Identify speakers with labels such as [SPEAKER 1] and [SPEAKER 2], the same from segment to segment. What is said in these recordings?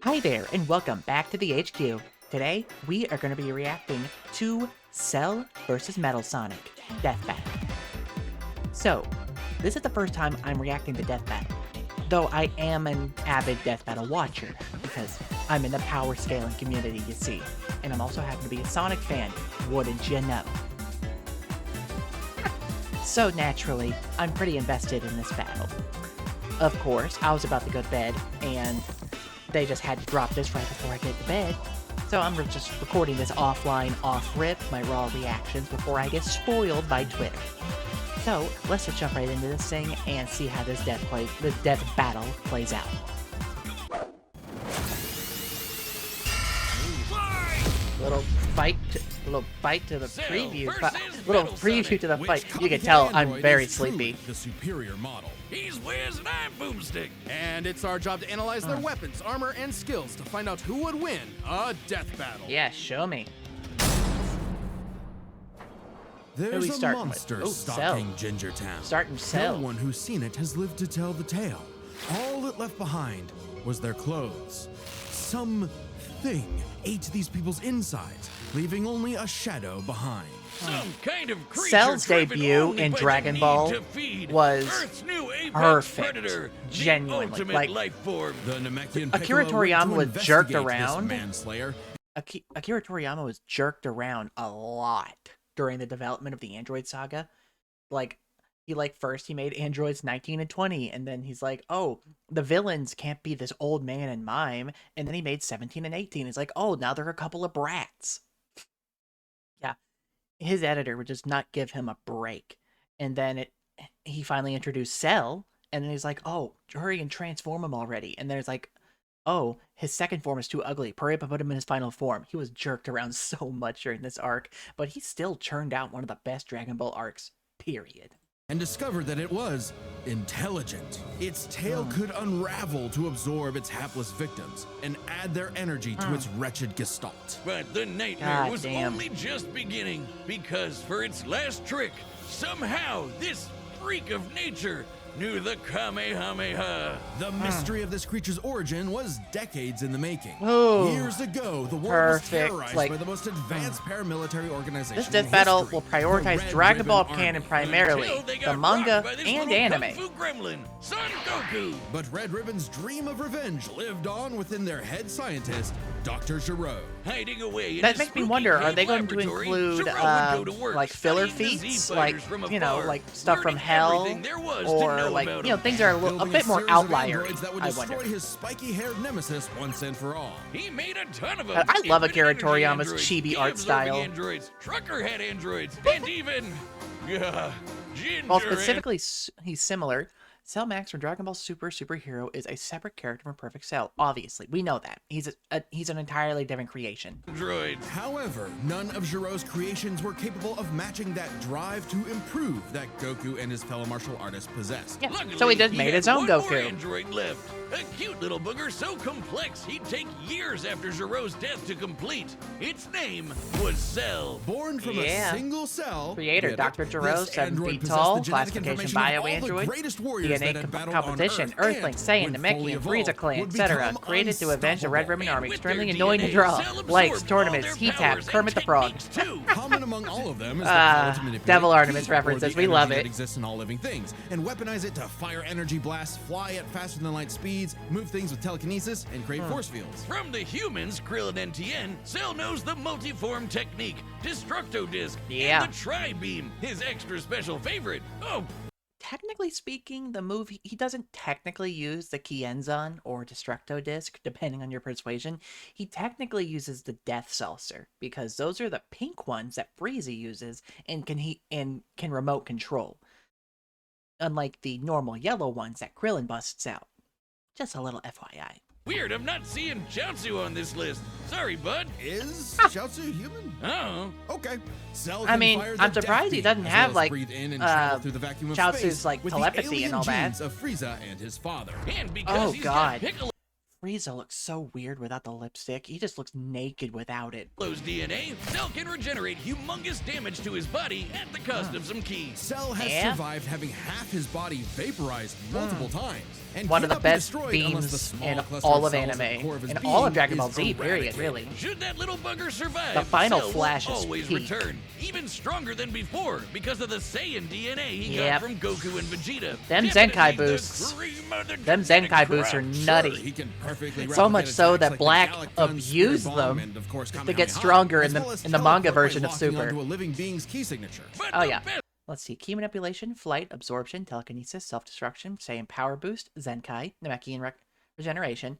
[SPEAKER 1] Hi there, and welcome back to the HQ. Today, we are going to be reacting to Cell vs. Metal Sonic Death Battle. So, this is the first time I'm reacting to Death Battle, though I am an avid Death Battle watcher, because I'm in the power scaling community, you see, and I'm also happen to be a Sonic fan, wouldn't you know? So naturally, I'm pretty invested in this battle. Of course, I was about to go to bed, and they just had to drop this right before I get to bed. So I'm just recording this offline, off-rip, my raw reactions before I get spoiled by Twitter. So let's just jump right into this thing and see how this death battle plays out. Little bite to the preview. Little preview to the fight. You can tell I'm very sleepy.
[SPEAKER 2] The superior model.
[SPEAKER 3] He's Wiz and I'm Boomstick.
[SPEAKER 2] And it's our job to analyze their weapons, armor, and skills to find out who would win a death battle.
[SPEAKER 1] Yeah, show me.
[SPEAKER 2] There's a monster stalking
[SPEAKER 1] Cell.
[SPEAKER 2] Gingertown.
[SPEAKER 1] Starting Cell.
[SPEAKER 2] No one who's seen it has lived to tell the tale. All it left behind was their clothes. Something ate these people's insides, leaving only a shadow behind.
[SPEAKER 3] Some kind of creature
[SPEAKER 1] Cell's
[SPEAKER 3] driven
[SPEAKER 1] debut
[SPEAKER 3] only
[SPEAKER 1] in
[SPEAKER 3] by the
[SPEAKER 1] Dragon
[SPEAKER 3] need
[SPEAKER 1] Ball
[SPEAKER 3] to feed.
[SPEAKER 1] was
[SPEAKER 3] Earth's new apex
[SPEAKER 1] perfect.
[SPEAKER 3] predator, the
[SPEAKER 1] Genuinely.
[SPEAKER 3] ultimate
[SPEAKER 1] Like,
[SPEAKER 3] life form.
[SPEAKER 2] The Namekian
[SPEAKER 1] Akira
[SPEAKER 2] Piccolo went to
[SPEAKER 1] Toriyama was jerked
[SPEAKER 2] investigate this
[SPEAKER 1] around.
[SPEAKER 2] manslayer.
[SPEAKER 1] Akira Toriyama was jerked around a lot during the development of the Android saga. Like, first he made androids 19 and 20, and then he's like, oh, the villains can't be this old man and mime, and then he made 17 and 18. He's like, oh, now they're a couple of brats. Yeah, his editor would just not give him a break. And then he finally introduced Cell, and then he's like, oh, hurry and transform him already. And then it's like, oh, his second form is too ugly. Hurry up and put him in his final form. He was jerked around so much during this arc, but he still churned out one of the best Dragon Ball arcs, period.
[SPEAKER 2] And discovered that it was intelligent. Its tail could unravel to absorb its hapless victims and add their energy to its wretched gestalt.
[SPEAKER 3] But the nightmare
[SPEAKER 1] God
[SPEAKER 3] was
[SPEAKER 1] damn.
[SPEAKER 3] only just beginning, because for its last trick, somehow this freak of nature knew the Kamehameha.
[SPEAKER 2] The mystery of this creature's origin was decades in the making.
[SPEAKER 1] Oh,
[SPEAKER 2] Years ago, the world
[SPEAKER 1] perfect.
[SPEAKER 2] was terrorized
[SPEAKER 1] Like,
[SPEAKER 2] by the most advanced paramilitary organization
[SPEAKER 1] this
[SPEAKER 2] in
[SPEAKER 1] death battle
[SPEAKER 2] history,
[SPEAKER 1] will
[SPEAKER 2] the
[SPEAKER 1] prioritize
[SPEAKER 2] Red
[SPEAKER 1] Dragon Ball
[SPEAKER 2] Ribbon
[SPEAKER 1] canon
[SPEAKER 2] Army.
[SPEAKER 1] primarily,
[SPEAKER 3] Until they
[SPEAKER 1] the
[SPEAKER 3] got
[SPEAKER 1] manga
[SPEAKER 3] rocked by this
[SPEAKER 1] and
[SPEAKER 3] little
[SPEAKER 1] anime.
[SPEAKER 3] Kung Fu gremlin, Son Goku.
[SPEAKER 2] But Red Ribbon's dream of revenge lived on within their head scientist, Dr. Giro.
[SPEAKER 3] Hiding away in
[SPEAKER 1] That
[SPEAKER 3] his
[SPEAKER 1] makes me
[SPEAKER 3] spooky
[SPEAKER 1] wonder, are
[SPEAKER 3] cave
[SPEAKER 1] they going to
[SPEAKER 3] laboratory,
[SPEAKER 1] include,
[SPEAKER 3] Giro would go to work
[SPEAKER 1] like, filler
[SPEAKER 3] studying the
[SPEAKER 1] feats?
[SPEAKER 3] Z-fighters
[SPEAKER 1] Like,
[SPEAKER 3] from
[SPEAKER 1] you know,
[SPEAKER 3] afar,
[SPEAKER 1] like, stuff from
[SPEAKER 3] learning
[SPEAKER 1] Hell?
[SPEAKER 3] everything there was to
[SPEAKER 1] Or,
[SPEAKER 3] know
[SPEAKER 1] like,
[SPEAKER 3] about
[SPEAKER 1] you know,
[SPEAKER 3] him.
[SPEAKER 1] things are a
[SPEAKER 2] Building
[SPEAKER 1] bit more
[SPEAKER 2] series of
[SPEAKER 1] outlier,
[SPEAKER 2] androids that would
[SPEAKER 1] I
[SPEAKER 2] destroy
[SPEAKER 1] wonder.
[SPEAKER 2] his spiky-haired nemesis once and for all.
[SPEAKER 3] He made a ton of them.
[SPEAKER 1] I love
[SPEAKER 3] Infinite
[SPEAKER 1] Akira
[SPEAKER 3] energy
[SPEAKER 1] Toriyama's
[SPEAKER 3] androids,
[SPEAKER 1] chibi art
[SPEAKER 3] key-absorbing
[SPEAKER 1] style.
[SPEAKER 3] Androids, trucker head androids, and even Ginger.
[SPEAKER 1] Well, specifically, he's similar. Cell Max from Dragon Ball Super Superhero is a separate character from Perfect Cell. Obviously, we know that. He's an entirely different creation.
[SPEAKER 3] Androids.
[SPEAKER 2] However, none of Giro's creations were capable of matching that drive to improve that Goku and his fellow martial artists possessed.
[SPEAKER 1] Yeah,
[SPEAKER 3] Luckily,
[SPEAKER 1] so he just made
[SPEAKER 3] had
[SPEAKER 1] his own
[SPEAKER 3] one more
[SPEAKER 1] Goku.
[SPEAKER 3] android left. A cute little booger so complex he'd take years after Giro's death to complete. Its name was Cell.
[SPEAKER 2] Born from
[SPEAKER 1] Yeah.
[SPEAKER 2] a single cell,
[SPEAKER 1] Creator,
[SPEAKER 2] get it?
[SPEAKER 1] Dr. Giro,
[SPEAKER 2] This
[SPEAKER 1] 7
[SPEAKER 2] android
[SPEAKER 1] feet
[SPEAKER 2] possessed
[SPEAKER 1] tall,
[SPEAKER 2] the genetic
[SPEAKER 1] classification
[SPEAKER 2] information of all the
[SPEAKER 1] bio-android,
[SPEAKER 2] greatest warriors
[SPEAKER 1] DNA
[SPEAKER 2] that had battled on
[SPEAKER 1] competition,
[SPEAKER 2] Earth,
[SPEAKER 1] Earthlink,
[SPEAKER 2] and
[SPEAKER 1] Saiyan,
[SPEAKER 2] when fully
[SPEAKER 1] Namekian,
[SPEAKER 2] evolved,
[SPEAKER 1] Frieza clan,
[SPEAKER 2] would
[SPEAKER 1] etc.
[SPEAKER 2] become
[SPEAKER 1] Created to avenge the Red
[SPEAKER 2] unstoppable.
[SPEAKER 1] Ribbon Army,
[SPEAKER 3] with their
[SPEAKER 1] extremely annoying to
[SPEAKER 3] DNA,
[SPEAKER 1] draw.
[SPEAKER 3] Cell
[SPEAKER 1] Likes,
[SPEAKER 3] absorbed
[SPEAKER 1] tournaments,
[SPEAKER 3] all their
[SPEAKER 1] heat tap,
[SPEAKER 3] powers and
[SPEAKER 1] Kermit the Frog.
[SPEAKER 3] techniques, too.
[SPEAKER 2] Common among all of them is the
[SPEAKER 1] Ah,
[SPEAKER 2] power to manipulate
[SPEAKER 1] Devil
[SPEAKER 2] ki,
[SPEAKER 1] Artemis
[SPEAKER 2] or
[SPEAKER 1] references,
[SPEAKER 2] the
[SPEAKER 1] we love
[SPEAKER 2] energy
[SPEAKER 1] it.
[SPEAKER 2] that exists in all living things, and weaponize it to fire energy blasts, fly at faster than light speeds, move things with telekinesis, and create force fields.
[SPEAKER 3] From the humans, Krillin and Tien, Cell knows the multiform technique, Destructo Disc,
[SPEAKER 1] Yeah.
[SPEAKER 3] and the Tri-Beam, his extra special favorite. Oh,
[SPEAKER 1] Technically speaking, the move, he doesn't technically use the Kienzan or Destructo Disc, depending on your persuasion. He technically uses the Death Saucer, because those are the pink ones that Frieza uses and can remote control. Unlike the normal yellow ones that Krillin busts out. Just a little FYI.
[SPEAKER 3] weird, I'm not seeing Chaozu on this list. Sorry, bud.
[SPEAKER 2] Is Chaozu human?
[SPEAKER 3] Oh.
[SPEAKER 2] Okay. Cell
[SPEAKER 1] I
[SPEAKER 2] can
[SPEAKER 1] mean,
[SPEAKER 2] fire the
[SPEAKER 1] I'm surprised
[SPEAKER 2] Death
[SPEAKER 1] he
[SPEAKER 2] Beam,
[SPEAKER 1] doesn't
[SPEAKER 2] as
[SPEAKER 1] have,
[SPEAKER 2] well as
[SPEAKER 1] like,
[SPEAKER 2] breathe in and travel through the vacuum of
[SPEAKER 1] Chaozu's,
[SPEAKER 2] space
[SPEAKER 1] like,
[SPEAKER 2] with
[SPEAKER 1] telepathy
[SPEAKER 2] the alien
[SPEAKER 1] and all that.
[SPEAKER 2] genes of Frieza and his father.
[SPEAKER 3] And because
[SPEAKER 1] Oh,
[SPEAKER 3] he's
[SPEAKER 1] God.
[SPEAKER 3] got Piccolo
[SPEAKER 1] Frieza looks so weird without the lipstick. He just looks naked without it.
[SPEAKER 3] Cell's DNA, Cell can regenerate humongous damage to his body at the cost of some keys.
[SPEAKER 2] Cell has survived having half his body vaporized multiple times. And
[SPEAKER 1] One of the
[SPEAKER 2] cannot be
[SPEAKER 1] best
[SPEAKER 2] destroyed unless the
[SPEAKER 1] beams
[SPEAKER 2] small
[SPEAKER 1] in
[SPEAKER 2] cluster
[SPEAKER 1] all of
[SPEAKER 2] cells at the
[SPEAKER 1] anime,
[SPEAKER 2] core of his
[SPEAKER 1] in all of
[SPEAKER 2] being
[SPEAKER 1] Dragon Ball
[SPEAKER 2] is
[SPEAKER 1] Z, period,
[SPEAKER 2] eradicated.
[SPEAKER 1] really.
[SPEAKER 3] Should that little bugger survive,
[SPEAKER 1] The final
[SPEAKER 3] Cell
[SPEAKER 1] flash
[SPEAKER 3] will
[SPEAKER 1] is
[SPEAKER 3] always
[SPEAKER 1] peak.
[SPEAKER 3] return, even stronger than before because of the Saiyan DNA he
[SPEAKER 1] Yep.
[SPEAKER 3] got from Goku and Vegeta.
[SPEAKER 1] Them
[SPEAKER 3] Definitely
[SPEAKER 1] Zenkai
[SPEAKER 3] the
[SPEAKER 1] boosts.
[SPEAKER 3] cream of the
[SPEAKER 1] Them
[SPEAKER 3] genetic
[SPEAKER 1] Zenkai boosts are
[SPEAKER 3] crop.
[SPEAKER 1] nutty.
[SPEAKER 2] Sure, he can perfectly
[SPEAKER 1] So much
[SPEAKER 2] replicate
[SPEAKER 1] so
[SPEAKER 2] attacks
[SPEAKER 1] that
[SPEAKER 2] like the
[SPEAKER 1] Black
[SPEAKER 2] Gallic Gun,
[SPEAKER 1] abused
[SPEAKER 2] Spirit Bomb,
[SPEAKER 1] them
[SPEAKER 2] and of course
[SPEAKER 1] to get
[SPEAKER 2] Kamehameha,
[SPEAKER 1] stronger
[SPEAKER 2] as
[SPEAKER 1] in
[SPEAKER 2] well as
[SPEAKER 1] the manga
[SPEAKER 2] teleport by
[SPEAKER 1] version of
[SPEAKER 2] locking
[SPEAKER 1] Super.
[SPEAKER 2] onto a living being's key signature.
[SPEAKER 3] But
[SPEAKER 1] Oh,
[SPEAKER 3] the
[SPEAKER 1] yeah.
[SPEAKER 3] best
[SPEAKER 1] Let's see. Key manipulation, flight, absorption, telekinesis, self-destruction, Saiyan power boost, Zenkai, Namekian regeneration,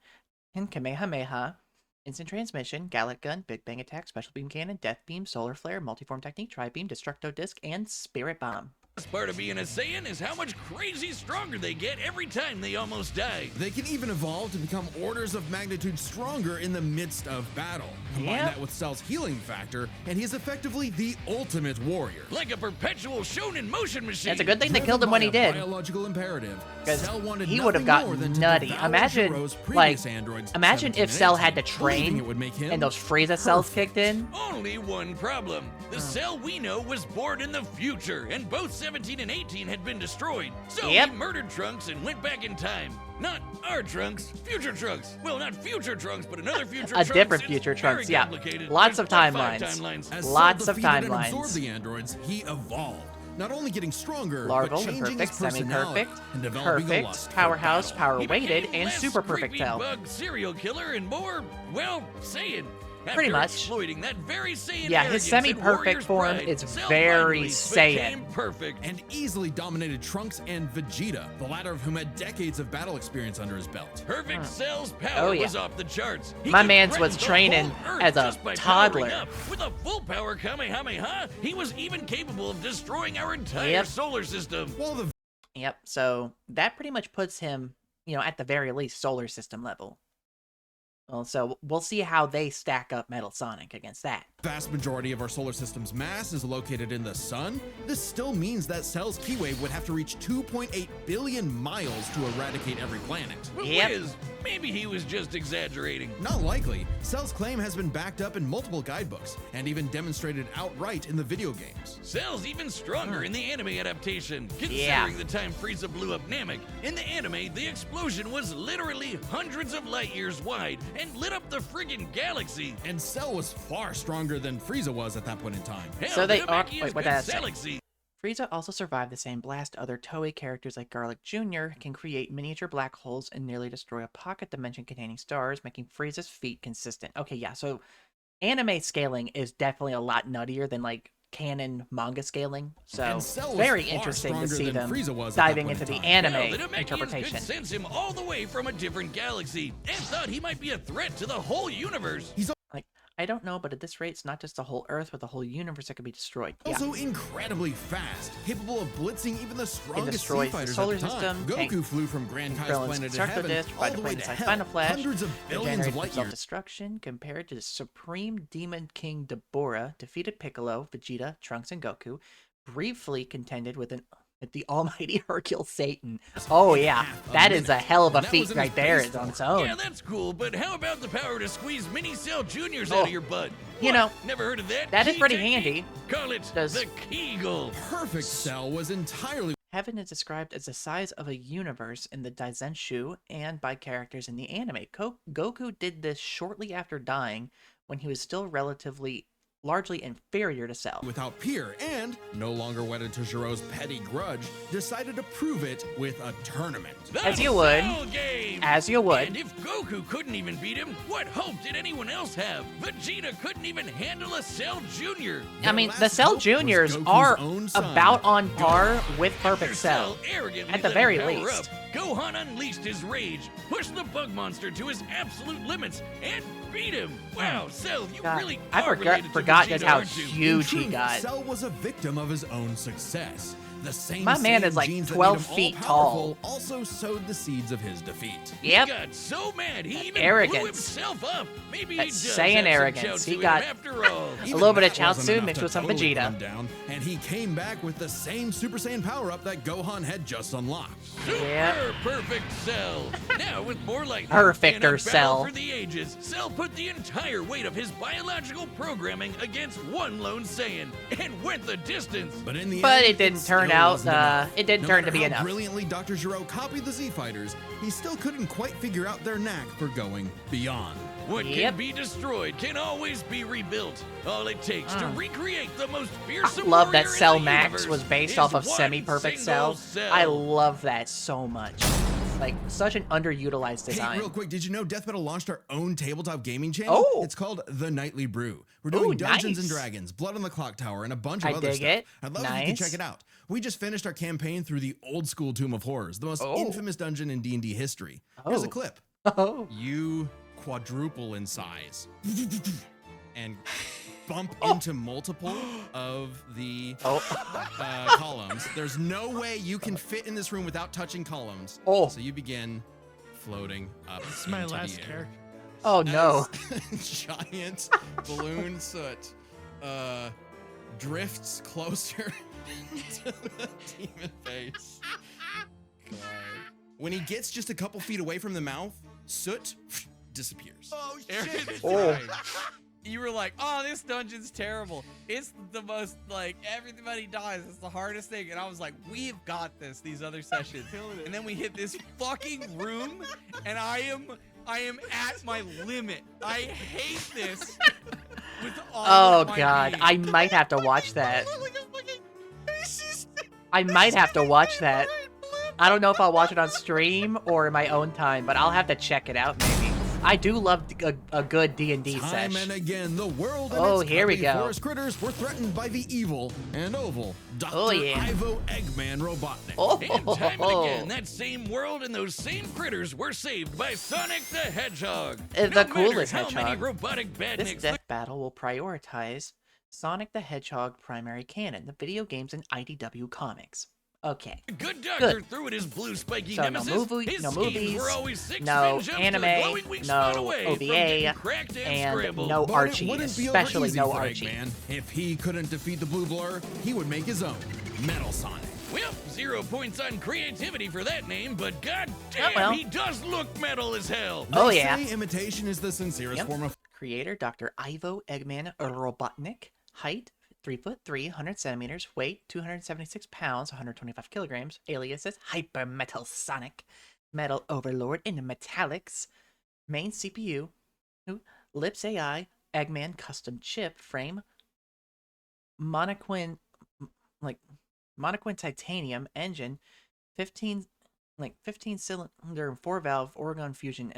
[SPEAKER 1] and Kamehameha, instant transmission, Gallic gun, Big Bang attack, special beam cannon, death beam, solar flare, multiform technique, tri-beam, destructo disc, and spirit bomb.
[SPEAKER 3] part of being a Saiyan is how much crazy stronger they get every time they almost die.
[SPEAKER 2] They can even evolve to become orders of magnitude stronger in the midst of battle. Combine
[SPEAKER 1] Yep.
[SPEAKER 2] that with Cell's healing factor, and he is effectively the ultimate warrior.
[SPEAKER 3] Like a perpetual shonen motion machine.
[SPEAKER 1] It's a good thing they killed him when he
[SPEAKER 2] Driven by a
[SPEAKER 1] did.
[SPEAKER 2] Biological imperative.
[SPEAKER 1] 'Cause
[SPEAKER 2] Cell wanted
[SPEAKER 1] he would have
[SPEAKER 2] nothing more
[SPEAKER 1] gotten
[SPEAKER 2] than to
[SPEAKER 1] nutty.
[SPEAKER 2] devour
[SPEAKER 1] Imagine,
[SPEAKER 2] Jiro's
[SPEAKER 1] like,
[SPEAKER 2] previous androids,
[SPEAKER 1] imagine
[SPEAKER 2] 17
[SPEAKER 1] if
[SPEAKER 2] and
[SPEAKER 1] Cell had to
[SPEAKER 2] 18, believing
[SPEAKER 1] train
[SPEAKER 2] it would make him
[SPEAKER 1] and those Frieza cells
[SPEAKER 2] perfect.
[SPEAKER 1] kicked in.
[SPEAKER 3] Only one problem. The Cell we know was born in the future, and both 17 and 18 had been destroyed. So
[SPEAKER 1] Yep.
[SPEAKER 3] he murdered Trunks and went back in time. Not our Trunks, future Trunks. Well, not future Trunks, but another future
[SPEAKER 1] A
[SPEAKER 3] Trunks.
[SPEAKER 1] different
[SPEAKER 3] It's
[SPEAKER 1] future
[SPEAKER 3] very
[SPEAKER 1] Trunks, yeah.
[SPEAKER 3] complicated.
[SPEAKER 1] Lots
[SPEAKER 3] There's
[SPEAKER 1] of
[SPEAKER 3] like 5
[SPEAKER 1] timelines.
[SPEAKER 2] As
[SPEAKER 1] Lots
[SPEAKER 2] Cell
[SPEAKER 1] of
[SPEAKER 2] defeated and
[SPEAKER 1] timelines.
[SPEAKER 2] absorbed the androids, he evolved. Not only getting stronger,
[SPEAKER 1] Larval,
[SPEAKER 2] but changing
[SPEAKER 1] imperfect,
[SPEAKER 2] his personality
[SPEAKER 1] semi-perfect,
[SPEAKER 2] and developing a
[SPEAKER 1] perfect,
[SPEAKER 2] lust for
[SPEAKER 1] powerhouse,
[SPEAKER 2] battle.
[SPEAKER 1] power
[SPEAKER 3] He
[SPEAKER 1] weighted,
[SPEAKER 3] became
[SPEAKER 1] and
[SPEAKER 3] less
[SPEAKER 1] super perfect
[SPEAKER 3] creepy
[SPEAKER 1] tail.
[SPEAKER 3] bug serial killer and more, well, Saiyan.
[SPEAKER 1] Pretty
[SPEAKER 3] After
[SPEAKER 1] much.
[SPEAKER 3] exploiting that very Saiyan
[SPEAKER 1] Yeah,
[SPEAKER 3] arrogance
[SPEAKER 1] his
[SPEAKER 3] and
[SPEAKER 1] semi-perfect
[SPEAKER 3] warrior's
[SPEAKER 1] form
[SPEAKER 3] pride,
[SPEAKER 1] is
[SPEAKER 3] Cell
[SPEAKER 1] very
[SPEAKER 3] finally
[SPEAKER 1] Saiyan.
[SPEAKER 3] became perfect.
[SPEAKER 2] And easily dominated Trunks and Vegeta, the latter of whom had decades of battle experience under his belt.
[SPEAKER 3] Perfect Cell's power
[SPEAKER 1] Oh, yeah.
[SPEAKER 3] was off the charts. He
[SPEAKER 1] My
[SPEAKER 3] could
[SPEAKER 1] mans was
[SPEAKER 3] threaten the
[SPEAKER 1] training
[SPEAKER 3] whole Earth
[SPEAKER 1] as a
[SPEAKER 3] just by powering
[SPEAKER 1] toddler.
[SPEAKER 3] up. With a full power Kamehameha, he was even capable of destroying our entire
[SPEAKER 1] Yep.
[SPEAKER 3] solar system.
[SPEAKER 2] While the
[SPEAKER 1] Yep, so that pretty much puts him, at the very least, solar system level. Well, so we'll see how they stack up Metal Sonic against that.
[SPEAKER 2] vast majority of our solar system's mass is located in the sun, this still means that Cell's key wave would have to reach 2.8 billion miles to eradicate every planet.
[SPEAKER 3] But
[SPEAKER 1] Yep.
[SPEAKER 3] Wiz, maybe he was just exaggerating.
[SPEAKER 2] Not likely. Cell's claim has been backed up in multiple guidebooks, and even demonstrated outright in the video games.
[SPEAKER 3] Cell's even stronger in the anime adaptation, considering
[SPEAKER 1] Yeah.
[SPEAKER 3] the time Frieza blew up Namek. In the anime, the explosion was literally hundreds of light years wide and lit up the friggin' galaxy.
[SPEAKER 2] And Cell was far stronger than Frieza was at that point in time.
[SPEAKER 3] Hell,
[SPEAKER 1] So they
[SPEAKER 3] the
[SPEAKER 1] are-
[SPEAKER 3] Namekians
[SPEAKER 1] wait, what
[SPEAKER 3] could
[SPEAKER 1] did I say?
[SPEAKER 3] galaxy.
[SPEAKER 1] Frieza also survived the same blast. Other Toei characters like Garlic Jr. can create miniature black holes and nearly destroy a pocket dimension containing stars, making Frieza's feat consistent. Okay, yeah, so anime scaling is definitely a lot nuttier than like canon manga scaling. So
[SPEAKER 2] And Cell was
[SPEAKER 1] very
[SPEAKER 2] far
[SPEAKER 1] interesting to
[SPEAKER 2] stronger
[SPEAKER 1] see
[SPEAKER 2] than
[SPEAKER 1] them
[SPEAKER 2] Frieza was at that
[SPEAKER 1] diving
[SPEAKER 2] point
[SPEAKER 1] into
[SPEAKER 2] in
[SPEAKER 1] the
[SPEAKER 2] time.
[SPEAKER 1] anime
[SPEAKER 3] Hell, the Namekians
[SPEAKER 1] interpretation.
[SPEAKER 3] could sense him all the way from a different galaxy and thought he might be a threat to the whole universe.
[SPEAKER 1] Like, I don't know, but at this rate, it's not just the whole Earth, but the whole universe that could be destroyed. Yeah.
[SPEAKER 2] Also incredibly fast, capable of blitzing even the strongest
[SPEAKER 1] destroys
[SPEAKER 2] sea
[SPEAKER 1] the
[SPEAKER 2] fighters
[SPEAKER 1] solar
[SPEAKER 2] at the time.
[SPEAKER 1] system, tank-
[SPEAKER 2] Goku flew from Grand Kai's
[SPEAKER 1] Krillin's
[SPEAKER 2] planet to
[SPEAKER 1] Destructo
[SPEAKER 2] heaven
[SPEAKER 1] Disc,
[SPEAKER 2] all
[SPEAKER 1] by
[SPEAKER 2] the
[SPEAKER 1] the
[SPEAKER 2] way to
[SPEAKER 1] planet-sized
[SPEAKER 2] hell,
[SPEAKER 1] Final Flash,
[SPEAKER 2] hundreds of billions of
[SPEAKER 1] regenerated
[SPEAKER 2] light
[SPEAKER 1] from
[SPEAKER 2] years.
[SPEAKER 1] self-destruction compared to the Supreme Demon King Deborah, defeated Piccolo, Vegeta, Trunks, and Goku, briefly contended with the almighty Hercule Satan. Oh yeah,
[SPEAKER 2] half a
[SPEAKER 1] that is a
[SPEAKER 2] minute.
[SPEAKER 1] hell of a
[SPEAKER 2] That
[SPEAKER 1] feat
[SPEAKER 2] was in
[SPEAKER 1] right
[SPEAKER 2] his
[SPEAKER 1] there
[SPEAKER 2] base
[SPEAKER 1] on its
[SPEAKER 2] form.
[SPEAKER 1] own.
[SPEAKER 3] Yeah, that's cool, but how about the power to squeeze mini Cell Juniors
[SPEAKER 1] Oh,
[SPEAKER 3] out of your butt?
[SPEAKER 1] you
[SPEAKER 3] What?
[SPEAKER 1] know,
[SPEAKER 3] Never heard of that?
[SPEAKER 1] that is
[SPEAKER 3] Key
[SPEAKER 1] pretty
[SPEAKER 3] technique?
[SPEAKER 1] handy.
[SPEAKER 3] Call it
[SPEAKER 1] Does-
[SPEAKER 3] the Kegel.
[SPEAKER 2] Perfect Cell was entirely
[SPEAKER 1] Heaven is described as the size of a universe in the Daizenshu and by characters in the anime. Goku did this shortly after dying when he was still largely inferior to Cell.
[SPEAKER 2] without peer, and, no longer wedded to Jiro's petty grudge, decided to prove it with a tournament.
[SPEAKER 3] The
[SPEAKER 1] As you would.
[SPEAKER 3] Cell game.
[SPEAKER 1] As you would.
[SPEAKER 3] And if Goku couldn't even beat him, what hope did anyone else have? Vegeta couldn't even handle a Cell Junior.
[SPEAKER 1] I mean,
[SPEAKER 2] last
[SPEAKER 1] the Cell
[SPEAKER 2] hope was
[SPEAKER 1] Juniors
[SPEAKER 2] Goku's
[SPEAKER 1] are
[SPEAKER 2] own son,
[SPEAKER 1] about on par with Perfect
[SPEAKER 3] After
[SPEAKER 1] Cell.
[SPEAKER 3] arrogantly
[SPEAKER 1] At the
[SPEAKER 3] let
[SPEAKER 1] very
[SPEAKER 3] him power
[SPEAKER 1] least.
[SPEAKER 3] up, Gohan unleashed his rage, pushed the bug monster to his absolute limits, and beat him. Wow, Cell, you
[SPEAKER 1] God,
[SPEAKER 3] really
[SPEAKER 1] I
[SPEAKER 3] are related to
[SPEAKER 1] forgot
[SPEAKER 3] Vegeta,
[SPEAKER 1] just how
[SPEAKER 3] aren't you?
[SPEAKER 1] huge
[SPEAKER 2] In
[SPEAKER 1] he
[SPEAKER 2] truth,
[SPEAKER 1] got.
[SPEAKER 2] Cell was a victim of his own success. The same
[SPEAKER 1] My man is,
[SPEAKER 2] Saiyan
[SPEAKER 1] like,
[SPEAKER 2] genes that
[SPEAKER 1] 12
[SPEAKER 2] made him
[SPEAKER 1] feet
[SPEAKER 2] all-powerful
[SPEAKER 1] tall.
[SPEAKER 2] also sowed the seeds of his defeat.
[SPEAKER 1] Yep.
[SPEAKER 3] He got so mad he even blew
[SPEAKER 1] Arrogance.
[SPEAKER 3] himself up. Maybe he
[SPEAKER 1] That's
[SPEAKER 3] does
[SPEAKER 1] Saiyan
[SPEAKER 3] have
[SPEAKER 1] arrogance.
[SPEAKER 3] some
[SPEAKER 1] He
[SPEAKER 3] Chaozu in
[SPEAKER 1] got
[SPEAKER 3] him after all.
[SPEAKER 1] a little bit of
[SPEAKER 2] that wasn't
[SPEAKER 1] Chaozu
[SPEAKER 2] enough
[SPEAKER 1] mixed
[SPEAKER 2] to
[SPEAKER 1] with some
[SPEAKER 2] totally put
[SPEAKER 1] Vegeta.
[SPEAKER 2] him down, and he came back with the same Super Saiyan power-up that Gohan had just unlocked.
[SPEAKER 1] Yep.
[SPEAKER 3] Super perfect Cell. Now with more lightning
[SPEAKER 1] Perfecter
[SPEAKER 3] and a battle
[SPEAKER 1] Cell.
[SPEAKER 3] for the ages, Cell put the entire weight of his biological programming against one lone Saiyan and went the distance.
[SPEAKER 2] But in the
[SPEAKER 1] But
[SPEAKER 2] end,
[SPEAKER 1] it didn't
[SPEAKER 2] still
[SPEAKER 1] turn out,
[SPEAKER 2] wasn't enough.
[SPEAKER 1] it didn't
[SPEAKER 2] No
[SPEAKER 1] turn
[SPEAKER 2] matter
[SPEAKER 1] to be
[SPEAKER 2] how
[SPEAKER 1] enough.
[SPEAKER 2] Brilliantly, Dr. Gero copied the Z Fighters. He still couldn't quite figure out their knack for going beyond.
[SPEAKER 3] What
[SPEAKER 1] Yep.
[SPEAKER 3] can be destroyed can always be rebuilt. All it takes to recreate the most
[SPEAKER 1] I
[SPEAKER 3] fearsome
[SPEAKER 1] love that
[SPEAKER 3] warrior in
[SPEAKER 1] Cell
[SPEAKER 3] the
[SPEAKER 1] Max
[SPEAKER 3] universe
[SPEAKER 1] was based
[SPEAKER 3] is
[SPEAKER 1] off of
[SPEAKER 3] one
[SPEAKER 1] semi-perfect
[SPEAKER 3] single
[SPEAKER 1] Cell. I love that so much. Like, such an underutilized
[SPEAKER 2] Hey,
[SPEAKER 1] design.
[SPEAKER 2] real quick, did you know Death Metal launched our own tabletop gaming channel?
[SPEAKER 1] Oh.
[SPEAKER 2] It's called The Nightly Brew. We're doing
[SPEAKER 1] Ooh,
[SPEAKER 2] Dungeons
[SPEAKER 1] nice.
[SPEAKER 2] and Dragons, Blood on the Clock Tower, and a bunch of
[SPEAKER 1] I
[SPEAKER 2] other
[SPEAKER 1] dig
[SPEAKER 2] stuff.
[SPEAKER 1] it.
[SPEAKER 2] I'd love if you
[SPEAKER 1] Nice.
[SPEAKER 2] could check it out. We just finished our campaign through the old school Tomb of Horrors, the most
[SPEAKER 1] Oh.
[SPEAKER 2] infamous dungeon in D&D history. Here's a
[SPEAKER 1] Oh.
[SPEAKER 2] clip.
[SPEAKER 1] Oh.
[SPEAKER 2] You quadruple in size and bump into multiple of the
[SPEAKER 1] Oh.
[SPEAKER 2] columns. There's no way you can fit in this room without touching columns.
[SPEAKER 1] Oh.
[SPEAKER 2] So you begin floating up.
[SPEAKER 4] This is my
[SPEAKER 2] into
[SPEAKER 4] last
[SPEAKER 2] the air.
[SPEAKER 4] character.
[SPEAKER 1] Oh, no.
[SPEAKER 2] As giant balloon soot drifts closer to the demon face. God. When he gets just a couple feet away from the mouth, soot disappears.
[SPEAKER 4] Oh shit!
[SPEAKER 1] Oh.
[SPEAKER 4] You were like, "Oh, this dungeon's terrible. It's the most like everybody dies. It's the hardest thing." And I was like, "We've got this." These other sessions, and then we hit this fucking room, and I am at my limit. I hate this with all
[SPEAKER 1] Oh,
[SPEAKER 4] of my
[SPEAKER 1] God.
[SPEAKER 4] being.
[SPEAKER 1] I might have to watch that. I might have to watch that. I don't know if I'll watch it on stream or in my own time, but I'll have to check it out maybe. I do love a good D&D
[SPEAKER 2] Time
[SPEAKER 1] sesh.
[SPEAKER 2] and again, the world and
[SPEAKER 1] Oh,
[SPEAKER 2] its
[SPEAKER 1] here we
[SPEAKER 2] cuddly
[SPEAKER 1] go.
[SPEAKER 2] forest critters were threatened by the evil and oval Dr.
[SPEAKER 1] Oh, yeah.
[SPEAKER 2] Ivo Eggman Robotnik.
[SPEAKER 1] Oh,
[SPEAKER 3] And time and again, that same world and those same critters were saved by Sonic the Hedgehog.
[SPEAKER 1] The
[SPEAKER 3] No matter
[SPEAKER 1] coolest
[SPEAKER 3] how many
[SPEAKER 1] hedgehog.
[SPEAKER 3] robotic
[SPEAKER 1] This
[SPEAKER 3] badniks
[SPEAKER 1] death battle will prioritize Sonic the Hedgehog primary canon, the video games and IDW comics. Okay.
[SPEAKER 3] the good doctor
[SPEAKER 1] Good.
[SPEAKER 3] threw at his blue spiky
[SPEAKER 1] So no
[SPEAKER 3] nemesis.
[SPEAKER 1] movies,
[SPEAKER 3] His schemes were always six
[SPEAKER 1] no
[SPEAKER 3] spin jumps to the
[SPEAKER 1] anime,
[SPEAKER 3] glowing weak spot
[SPEAKER 1] no
[SPEAKER 3] away from
[SPEAKER 1] OVA,
[SPEAKER 3] getting cracked
[SPEAKER 1] and
[SPEAKER 3] scrambled.
[SPEAKER 1] no
[SPEAKER 2] But
[SPEAKER 1] Archie,
[SPEAKER 2] it wouldn't be over
[SPEAKER 1] especially
[SPEAKER 2] easy
[SPEAKER 1] no
[SPEAKER 2] for
[SPEAKER 1] Archie.
[SPEAKER 2] Eggman. If he couldn't defeat the Blue Blur, he would make his own Metal Sonic.
[SPEAKER 3] Well, 0 points on creativity for that name, but god damn,
[SPEAKER 1] well.
[SPEAKER 3] he does look metal as hell.
[SPEAKER 1] Oh,
[SPEAKER 2] They
[SPEAKER 1] yeah.
[SPEAKER 2] say imitation is the sincerest
[SPEAKER 1] Yep.
[SPEAKER 2] form of
[SPEAKER 1] Creator Dr. Ivo Eggman Robotnik, height 3'3", 100 centimeters, weight 276 pounds, 125 kilograms. Aliases Hyper Metal Sonic, Metal Overlord in the Metallics, main CPU, Lips AI, Eggman custom chip frame, Monoquin titanium engine, 15 cylinder 4-valve Oregon Fusion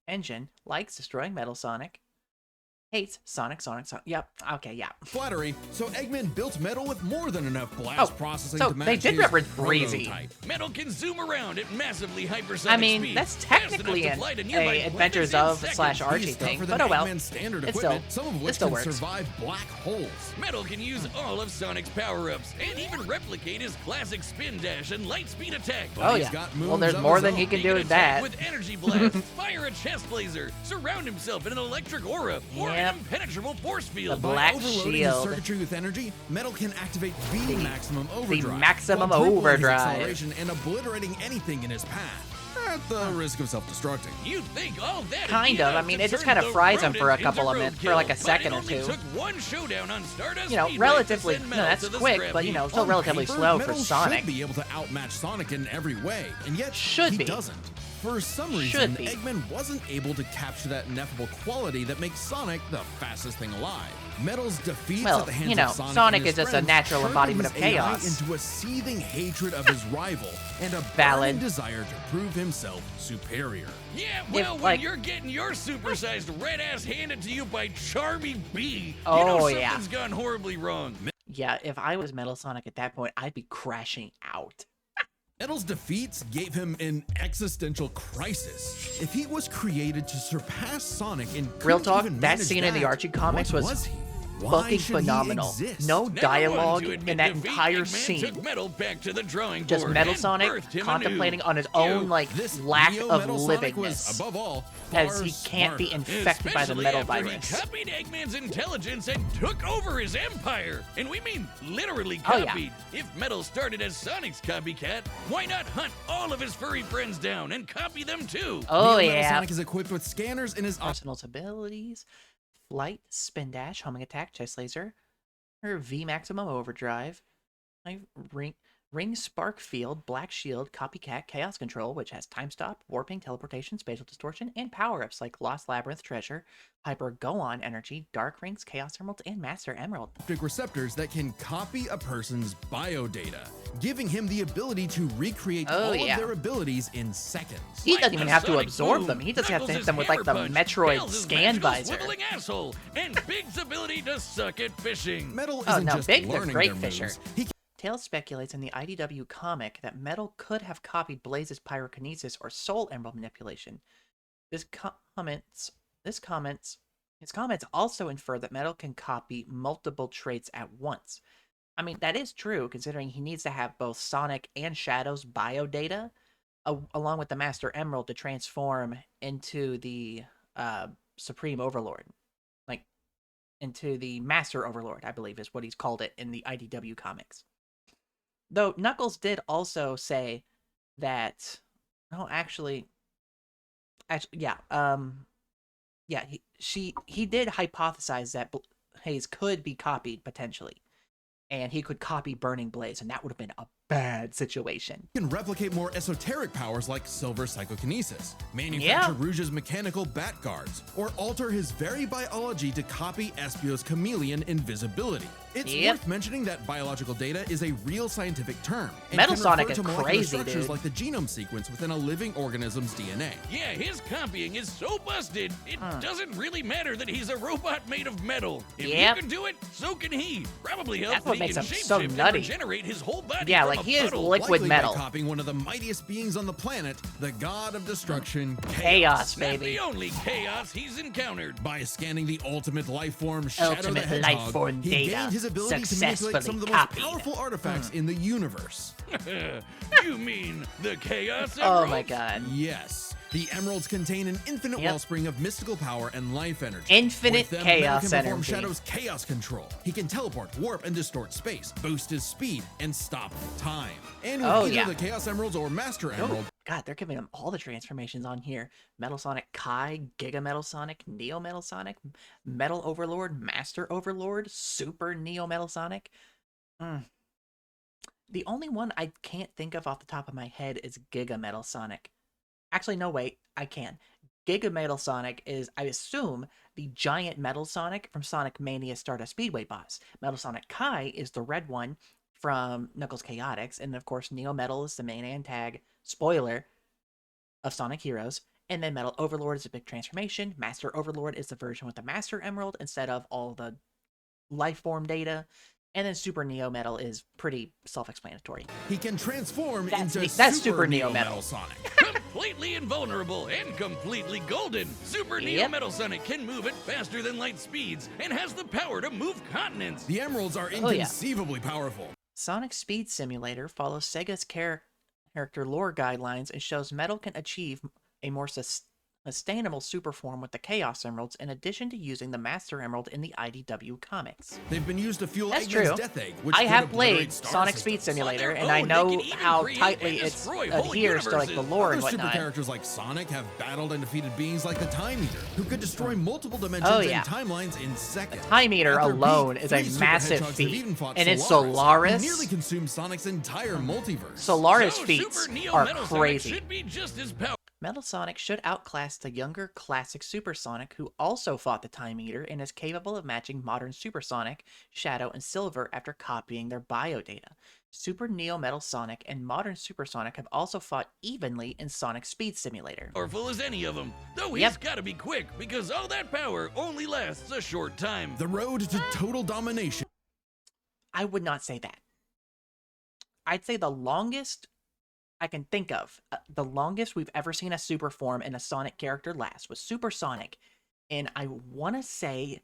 [SPEAKER 1] engine, likes destroying Metal Sonic, hates Sonic. Yep. Okay. Yeah.
[SPEAKER 2] flattery. So Eggman built Metal with more than enough blast
[SPEAKER 1] Oh,
[SPEAKER 2] processing
[SPEAKER 1] so
[SPEAKER 2] to match
[SPEAKER 1] they did
[SPEAKER 2] his
[SPEAKER 1] reference Breezy.
[SPEAKER 2] prototype.
[SPEAKER 3] Metal can zoom around at massively hypersonic
[SPEAKER 1] I mean,
[SPEAKER 3] speed,
[SPEAKER 1] that's
[SPEAKER 3] fast enough
[SPEAKER 1] technically
[SPEAKER 3] to
[SPEAKER 1] an
[SPEAKER 3] fly to nearby
[SPEAKER 1] Adventures
[SPEAKER 3] planets in
[SPEAKER 1] of
[SPEAKER 3] seconds.
[SPEAKER 1] / Archie
[SPEAKER 2] He's
[SPEAKER 1] thing,
[SPEAKER 2] tougher
[SPEAKER 1] but
[SPEAKER 2] than
[SPEAKER 1] oh well.
[SPEAKER 2] Eggman's standard
[SPEAKER 1] It
[SPEAKER 2] equipment,
[SPEAKER 1] still-
[SPEAKER 2] some of
[SPEAKER 1] it
[SPEAKER 2] which
[SPEAKER 1] still
[SPEAKER 2] can
[SPEAKER 1] works.
[SPEAKER 2] survive black holes.
[SPEAKER 3] Metal can use all of Sonic's power-ups and even replicate his classic spin dash and light speed attack.
[SPEAKER 2] But
[SPEAKER 1] Oh
[SPEAKER 2] he's
[SPEAKER 1] yeah.
[SPEAKER 2] got
[SPEAKER 1] Well,
[SPEAKER 2] moves
[SPEAKER 1] there's
[SPEAKER 2] of
[SPEAKER 1] more
[SPEAKER 2] his
[SPEAKER 1] than
[SPEAKER 2] own.
[SPEAKER 1] he can
[SPEAKER 3] He
[SPEAKER 1] do
[SPEAKER 3] can
[SPEAKER 1] with
[SPEAKER 3] attack
[SPEAKER 1] that.
[SPEAKER 3] with energy blast, fire a chest laser, surround himself in an electric aura, or
[SPEAKER 1] Yep.
[SPEAKER 3] an impenetrable force field.
[SPEAKER 1] The black
[SPEAKER 2] Overloading
[SPEAKER 1] shield.
[SPEAKER 2] his circuitry with energy, Metal can activate the maximum overdrive.
[SPEAKER 1] maximum
[SPEAKER 2] quadrupling his
[SPEAKER 1] overdrive.
[SPEAKER 2] acceleration and obliterating anything in his path. At the risk of self-destructing.
[SPEAKER 3] You think all that?
[SPEAKER 1] Kind of. I mean, it just kind of fries him for a couple of minutes, for like a second or two.
[SPEAKER 3] It took one showdown on Stardust
[SPEAKER 1] You know,
[SPEAKER 3] Speedway
[SPEAKER 1] relatively.
[SPEAKER 3] to send
[SPEAKER 1] No,
[SPEAKER 3] Metal
[SPEAKER 1] that's
[SPEAKER 3] to the
[SPEAKER 1] quick,
[SPEAKER 3] scrap
[SPEAKER 1] but you
[SPEAKER 3] heap.
[SPEAKER 1] know, still
[SPEAKER 2] On
[SPEAKER 1] relatively
[SPEAKER 2] paper,
[SPEAKER 1] slow
[SPEAKER 2] Metal
[SPEAKER 1] for Sonic.
[SPEAKER 2] should be able to outmatch Sonic in every way, and yet
[SPEAKER 1] Should
[SPEAKER 2] he
[SPEAKER 1] be.
[SPEAKER 2] doesn't. For some
[SPEAKER 1] Should
[SPEAKER 2] reason,
[SPEAKER 1] be.
[SPEAKER 2] Eggman wasn't able to capture that ineffable quality that makes Sonic the fastest thing alive. Metal's defeats
[SPEAKER 1] Well,
[SPEAKER 2] at the hands
[SPEAKER 1] you know,
[SPEAKER 2] of Sonic,
[SPEAKER 1] Sonic
[SPEAKER 2] and his
[SPEAKER 1] is just a
[SPEAKER 2] friends
[SPEAKER 1] natural
[SPEAKER 2] turned
[SPEAKER 1] embodiment
[SPEAKER 2] his
[SPEAKER 1] of
[SPEAKER 2] AI
[SPEAKER 1] chaos.
[SPEAKER 2] into a seething hatred of his rival and a
[SPEAKER 1] Valid.
[SPEAKER 2] burning desire to prove himself superior.
[SPEAKER 3] Yeah, well, when
[SPEAKER 1] like-
[SPEAKER 3] you're getting your supersized red ass handed to you by Charmy B, you
[SPEAKER 1] Oh,
[SPEAKER 3] know
[SPEAKER 1] yeah.
[SPEAKER 3] something's gone horribly wrong.
[SPEAKER 1] Yeah, if I was Metal Sonic at that point, I'd be crashing out.
[SPEAKER 2] Metal's defeats gave him an existential crisis. If he was created to surpass Sonic in
[SPEAKER 1] Real talk, that scene in the Archie comics was
[SPEAKER 2] Why
[SPEAKER 1] fucking
[SPEAKER 2] should he
[SPEAKER 1] phenomenal.
[SPEAKER 2] exist?
[SPEAKER 1] No
[SPEAKER 3] Never wanted
[SPEAKER 1] dialogue
[SPEAKER 3] to admit
[SPEAKER 1] in that
[SPEAKER 3] defeat,
[SPEAKER 1] entire
[SPEAKER 3] Eggman
[SPEAKER 1] scene.
[SPEAKER 3] took Metal back to the drawing
[SPEAKER 1] Just
[SPEAKER 3] board
[SPEAKER 1] Metal
[SPEAKER 3] and
[SPEAKER 1] Sonic
[SPEAKER 3] birthed him
[SPEAKER 1] contemplating
[SPEAKER 3] anew.
[SPEAKER 1] on his own, like,
[SPEAKER 2] This
[SPEAKER 1] lack
[SPEAKER 2] Neo
[SPEAKER 1] of
[SPEAKER 2] Metal Sonic was,
[SPEAKER 1] livingness.
[SPEAKER 2] above all,
[SPEAKER 1] As
[SPEAKER 2] far
[SPEAKER 1] he can't be
[SPEAKER 2] smarter.
[SPEAKER 1] infected by the
[SPEAKER 3] Especially
[SPEAKER 1] metal
[SPEAKER 3] after
[SPEAKER 1] virus.
[SPEAKER 3] He copied Eggman's intelligence and took over his empire. And we mean literally
[SPEAKER 1] Oh, yeah.
[SPEAKER 3] copied. If Metal started as Sonic's copycat, why not hunt all of his furry friends down and copy them too?
[SPEAKER 1] Oh,
[SPEAKER 2] Neo Metal
[SPEAKER 1] yeah.
[SPEAKER 2] Sonic is equipped with scanners in his
[SPEAKER 1] Arsenal's abilities: flight, spin dash, homing attack, chest laser, her V maximum overdrive, ring spark field, black shield, copycat, chaos control, which has time stop, warping, teleportation, spatial distortion, and power-ups like lost labyrinth treasure, hyper go on energy, dark rings, chaos emeralds, and master emerald.
[SPEAKER 2] optic receptors that can copy a person's biodata, giving him the ability to recreate
[SPEAKER 1] Oh,
[SPEAKER 2] all
[SPEAKER 1] yeah.
[SPEAKER 2] of their abilities in seconds.
[SPEAKER 1] He
[SPEAKER 3] Like
[SPEAKER 1] doesn't even
[SPEAKER 3] the
[SPEAKER 1] have to
[SPEAKER 3] Sonic
[SPEAKER 1] absorb
[SPEAKER 3] Boom,
[SPEAKER 1] them. He just has to hit
[SPEAKER 3] Knuckles'
[SPEAKER 1] them with like the
[SPEAKER 3] hammer punch,
[SPEAKER 1] Metroid
[SPEAKER 3] Tails'
[SPEAKER 1] scan
[SPEAKER 3] magical
[SPEAKER 1] visor.
[SPEAKER 3] swiveling asshole, and Big's ability to suck at fishing.
[SPEAKER 2] Metal
[SPEAKER 1] Oh,
[SPEAKER 2] isn't
[SPEAKER 1] no,
[SPEAKER 2] just
[SPEAKER 1] Big the
[SPEAKER 2] learning
[SPEAKER 1] Great
[SPEAKER 2] their
[SPEAKER 1] Fisher.
[SPEAKER 2] moves. He
[SPEAKER 1] Tails speculates in the IDW comic that Metal could have copied Blaze's pyrokinesis or soul emerald manipulation. His comments also infer that Metal can copy multiple traits at once. I mean, that is true, considering he needs to have both Sonic and Shadow's biodata, along with the Master Emerald to transform into the Supreme Overlord. Like, into the Master Overlord, I believe is what he's called it in the IDW comics. Though Knuckles did also say that, he did hypothesize that Blaze could be copied potentially, and he could copy Burning Blaze, and that would have been a bad situation.
[SPEAKER 2] can replicate more esoteric powers like silver psychokinesis, manufacture
[SPEAKER 1] Yeah.
[SPEAKER 2] Rouge's mechanical bat guards, or alter his very biology to copy Espio's chameleon invisibility. It's
[SPEAKER 1] Yep.
[SPEAKER 2] worth mentioning that biological data is a real scientific term. And
[SPEAKER 1] Metal
[SPEAKER 2] can
[SPEAKER 1] Sonic
[SPEAKER 2] refer
[SPEAKER 1] is
[SPEAKER 2] to molecular
[SPEAKER 1] crazy,
[SPEAKER 2] structures
[SPEAKER 1] dude.
[SPEAKER 2] like the genome sequence within a living organism's DNA.
[SPEAKER 3] Yeah, his copying is so busted, it doesn't really matter that he's a robot made of metal. If
[SPEAKER 1] Yep.
[SPEAKER 3] you can do it, so can he. Probably help
[SPEAKER 1] That's what
[SPEAKER 3] the
[SPEAKER 1] makes him
[SPEAKER 3] shapeshift
[SPEAKER 1] so
[SPEAKER 3] and
[SPEAKER 1] nutty.
[SPEAKER 3] regenerate his whole body
[SPEAKER 1] Yeah,
[SPEAKER 3] from
[SPEAKER 1] like
[SPEAKER 3] a
[SPEAKER 1] he is
[SPEAKER 3] puddle.
[SPEAKER 1] liquid
[SPEAKER 2] Likely
[SPEAKER 1] metal.
[SPEAKER 2] by copying one of the mightiest beings on the planet, the god of destruction,
[SPEAKER 1] Chaos,
[SPEAKER 3] Not
[SPEAKER 1] baby.
[SPEAKER 3] the only chaos he's encountered.
[SPEAKER 2] By scanning the ultimate life form, Shadow the
[SPEAKER 1] Ultimate
[SPEAKER 2] Hedgehog,
[SPEAKER 1] life form
[SPEAKER 2] he
[SPEAKER 1] data
[SPEAKER 2] gained his ability to manipulate some of the
[SPEAKER 1] successfully
[SPEAKER 2] most
[SPEAKER 1] copied.
[SPEAKER 2] powerful artifacts in the universe.
[SPEAKER 3] You mean the chaos
[SPEAKER 1] Oh
[SPEAKER 3] emerald?
[SPEAKER 1] my god.
[SPEAKER 2] Yes, the emeralds contain an infinite
[SPEAKER 1] Yep.
[SPEAKER 2] wellspring of mystical power and life energy.
[SPEAKER 1] Infinite
[SPEAKER 2] With them,
[SPEAKER 1] chaos
[SPEAKER 2] Metal can perform
[SPEAKER 1] energy.
[SPEAKER 2] Shadow's chaos control. He can teleport, warp, and distort space, boost his speed, and stop time. And with
[SPEAKER 1] Oh,
[SPEAKER 2] either
[SPEAKER 1] yeah.
[SPEAKER 2] the Chaos Emeralds or Master Emerald,
[SPEAKER 1] God, they're giving him all the transformations on here. Metal Sonic Kai, Giga Metal Sonic, Neo Metal Sonic, Metal Overlord, Master Overlord, Super Neo Metal Sonic. The only one I can't think of off the top of my head is Giga Metal Sonic. Actually, no, wait, I can. Giga Metal Sonic is, I assume, the giant Metal Sonic from Sonic Mania Stardust Speedway boss. Metal Sonic Kai is the red one from Knuckles Chaotix, and of course, Neo Metal is the main antag, spoiler, of Sonic Heroes. And then Metal Overlord is a big transformation. Master Overlord is the version with the Master Emerald instead of all the life form data. And then Super Neo Metal is pretty self-explanatory.
[SPEAKER 2] he can transform
[SPEAKER 1] That's
[SPEAKER 2] into
[SPEAKER 1] that's
[SPEAKER 2] Super Neo
[SPEAKER 1] Metal.
[SPEAKER 2] Metal Sonic.
[SPEAKER 3] Completely invulnerable and completely golden. Super Neo
[SPEAKER 1] Yep.
[SPEAKER 3] Metal Sonic can move at faster than light speeds and has the power to move continents.
[SPEAKER 2] The emeralds are
[SPEAKER 1] Oh, yeah.
[SPEAKER 2] inconceivably powerful.
[SPEAKER 1] Sonic Speed Simulator follows Sega's character lore guidelines and shows Metal can achieve a more sustainable super form with the Chaos Emeralds in addition to using the Master Emerald in the IDW comics.
[SPEAKER 2] They've been used to fuel
[SPEAKER 1] That's
[SPEAKER 2] Eggman's
[SPEAKER 1] true.
[SPEAKER 2] Death Egg, which
[SPEAKER 1] I
[SPEAKER 2] could
[SPEAKER 1] have
[SPEAKER 2] obliterate
[SPEAKER 1] played
[SPEAKER 2] star
[SPEAKER 1] Sonic
[SPEAKER 2] systems.
[SPEAKER 1] Speed Simulator,
[SPEAKER 3] their
[SPEAKER 1] and I
[SPEAKER 3] own, they
[SPEAKER 1] know
[SPEAKER 3] can even
[SPEAKER 1] how
[SPEAKER 3] create
[SPEAKER 1] tightly
[SPEAKER 3] and
[SPEAKER 1] it
[SPEAKER 3] destroy whole
[SPEAKER 1] adheres to like the
[SPEAKER 3] universes.
[SPEAKER 1] lore
[SPEAKER 2] Other
[SPEAKER 1] and
[SPEAKER 2] super
[SPEAKER 1] whatnot.
[SPEAKER 2] characters like Sonic have battled and defeated beings like the Time Eater, who could destroy multiple dimensions
[SPEAKER 1] Oh, yeah.
[SPEAKER 2] and timelines in seconds.
[SPEAKER 1] Time Eater
[SPEAKER 2] At their
[SPEAKER 1] alone
[SPEAKER 2] peak,
[SPEAKER 1] is a
[SPEAKER 2] 3 super
[SPEAKER 1] massive
[SPEAKER 2] hedgehogs have
[SPEAKER 1] feat,
[SPEAKER 2] even fought
[SPEAKER 1] and it's
[SPEAKER 2] Solaris,
[SPEAKER 1] Solaris.
[SPEAKER 2] who nearly consumed Sonic's entire multiverse.
[SPEAKER 1] Solaris
[SPEAKER 3] So
[SPEAKER 1] feats
[SPEAKER 3] Super Neo
[SPEAKER 1] are
[SPEAKER 3] Metal Sonic
[SPEAKER 1] crazy.
[SPEAKER 3] should be just as powerful.
[SPEAKER 1] Metal Sonic should outclass the younger classic Super Sonic, who also fought the Time Eater and is capable of matching modern Super Sonic, Shadow, and Silver after copying their biodata. Super Neo Metal Sonic and modern Super Sonic have also fought evenly in Sonic Speed Simulator.
[SPEAKER 3] Powerful as any of them. Though he's
[SPEAKER 1] Yep.
[SPEAKER 3] got to be quick because all that power only lasts a short time.
[SPEAKER 2] The road to total domination.
[SPEAKER 1] I would not say that. I'd say the longest I can think of, the longest we've ever seen a super form in a Sonic character last was Super Sonic. And I want to say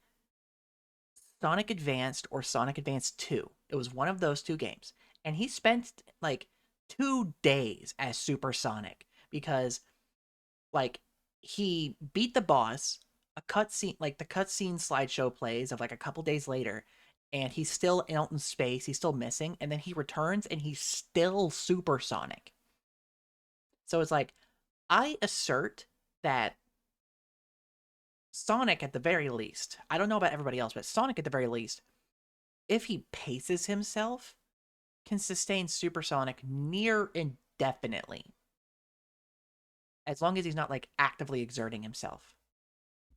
[SPEAKER 1] Sonic Advanced or Sonic Advance 2. It was one of those two games. And he spent like 2 days as Super Sonic because like he beat the boss, a cutscene, like the cutscene slideshow plays of like a couple days later, and he's still out in space, he's still missing, and then he returns and he's still Super Sonic. So it's like, I assert that Sonic at the very least, I don't know about everybody else, but Sonic at the very least, if he paces himself, can sustain Super Sonic near indefinitely. As long as he's not like actively exerting himself.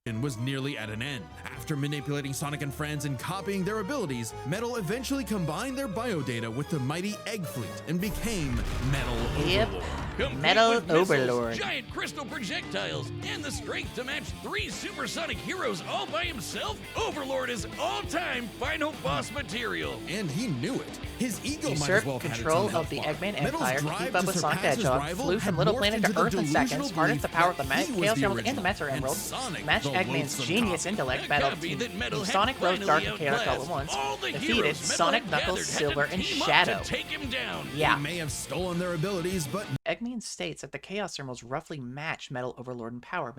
[SPEAKER 2] And was nearly at an end. After manipulating Sonic and friends and copying their abilities, Metal eventually combined their biodata with the mighty Egg Fleet and became Metal
[SPEAKER 1] Yep.
[SPEAKER 2] Overlord.
[SPEAKER 3] Complete
[SPEAKER 1] Metal
[SPEAKER 3] with missiles,
[SPEAKER 1] Overlord.
[SPEAKER 3] giant crystal projectiles, and the strength to match 3 supersonic heroes all by himself, Overlord is all-time final boss material.
[SPEAKER 2] And he knew it. His ego might as
[SPEAKER 1] Usurped
[SPEAKER 2] well have had its
[SPEAKER 1] control
[SPEAKER 2] own
[SPEAKER 1] of the
[SPEAKER 2] health bar.
[SPEAKER 1] Eggman
[SPEAKER 2] Metal's
[SPEAKER 1] Empire to
[SPEAKER 2] drive
[SPEAKER 1] keep up
[SPEAKER 2] to
[SPEAKER 1] with Sonic the
[SPEAKER 2] surpass his
[SPEAKER 1] Hedgehog,
[SPEAKER 2] rival
[SPEAKER 1] flew from
[SPEAKER 2] had
[SPEAKER 1] Little
[SPEAKER 2] morphed
[SPEAKER 1] Planet
[SPEAKER 2] into
[SPEAKER 1] to Earth in
[SPEAKER 2] delusional
[SPEAKER 1] seconds, harnessed the
[SPEAKER 2] belief
[SPEAKER 1] power of the
[SPEAKER 2] that
[SPEAKER 1] Magic
[SPEAKER 2] he was
[SPEAKER 1] Chaos
[SPEAKER 2] the
[SPEAKER 1] Emerald and the
[SPEAKER 2] original,
[SPEAKER 1] Master
[SPEAKER 2] and
[SPEAKER 1] Emerald,
[SPEAKER 2] Sonic,
[SPEAKER 1] matched
[SPEAKER 2] the
[SPEAKER 1] Eggman's
[SPEAKER 2] loathsome
[SPEAKER 1] genius
[SPEAKER 2] copy.
[SPEAKER 1] intellect,
[SPEAKER 3] A
[SPEAKER 1] battled
[SPEAKER 3] copy
[SPEAKER 1] to
[SPEAKER 3] that Metal had
[SPEAKER 1] Sonic, Rose,
[SPEAKER 3] finally
[SPEAKER 1] Dark, and Chaos all at
[SPEAKER 3] outclassed.
[SPEAKER 1] once,
[SPEAKER 3] All the
[SPEAKER 1] defeated
[SPEAKER 3] heroes Metal
[SPEAKER 1] Sonic,
[SPEAKER 3] had
[SPEAKER 1] Knuckles,
[SPEAKER 3] gathered had
[SPEAKER 1] Silver,
[SPEAKER 3] to
[SPEAKER 1] and
[SPEAKER 3] team up
[SPEAKER 1] Shadow.
[SPEAKER 3] to take him down.
[SPEAKER 1] Yeah.
[SPEAKER 2] They may have stolen their abilities, but
[SPEAKER 1] Eggman states that the Chaos Emeralds roughly match Metal Overlord in power,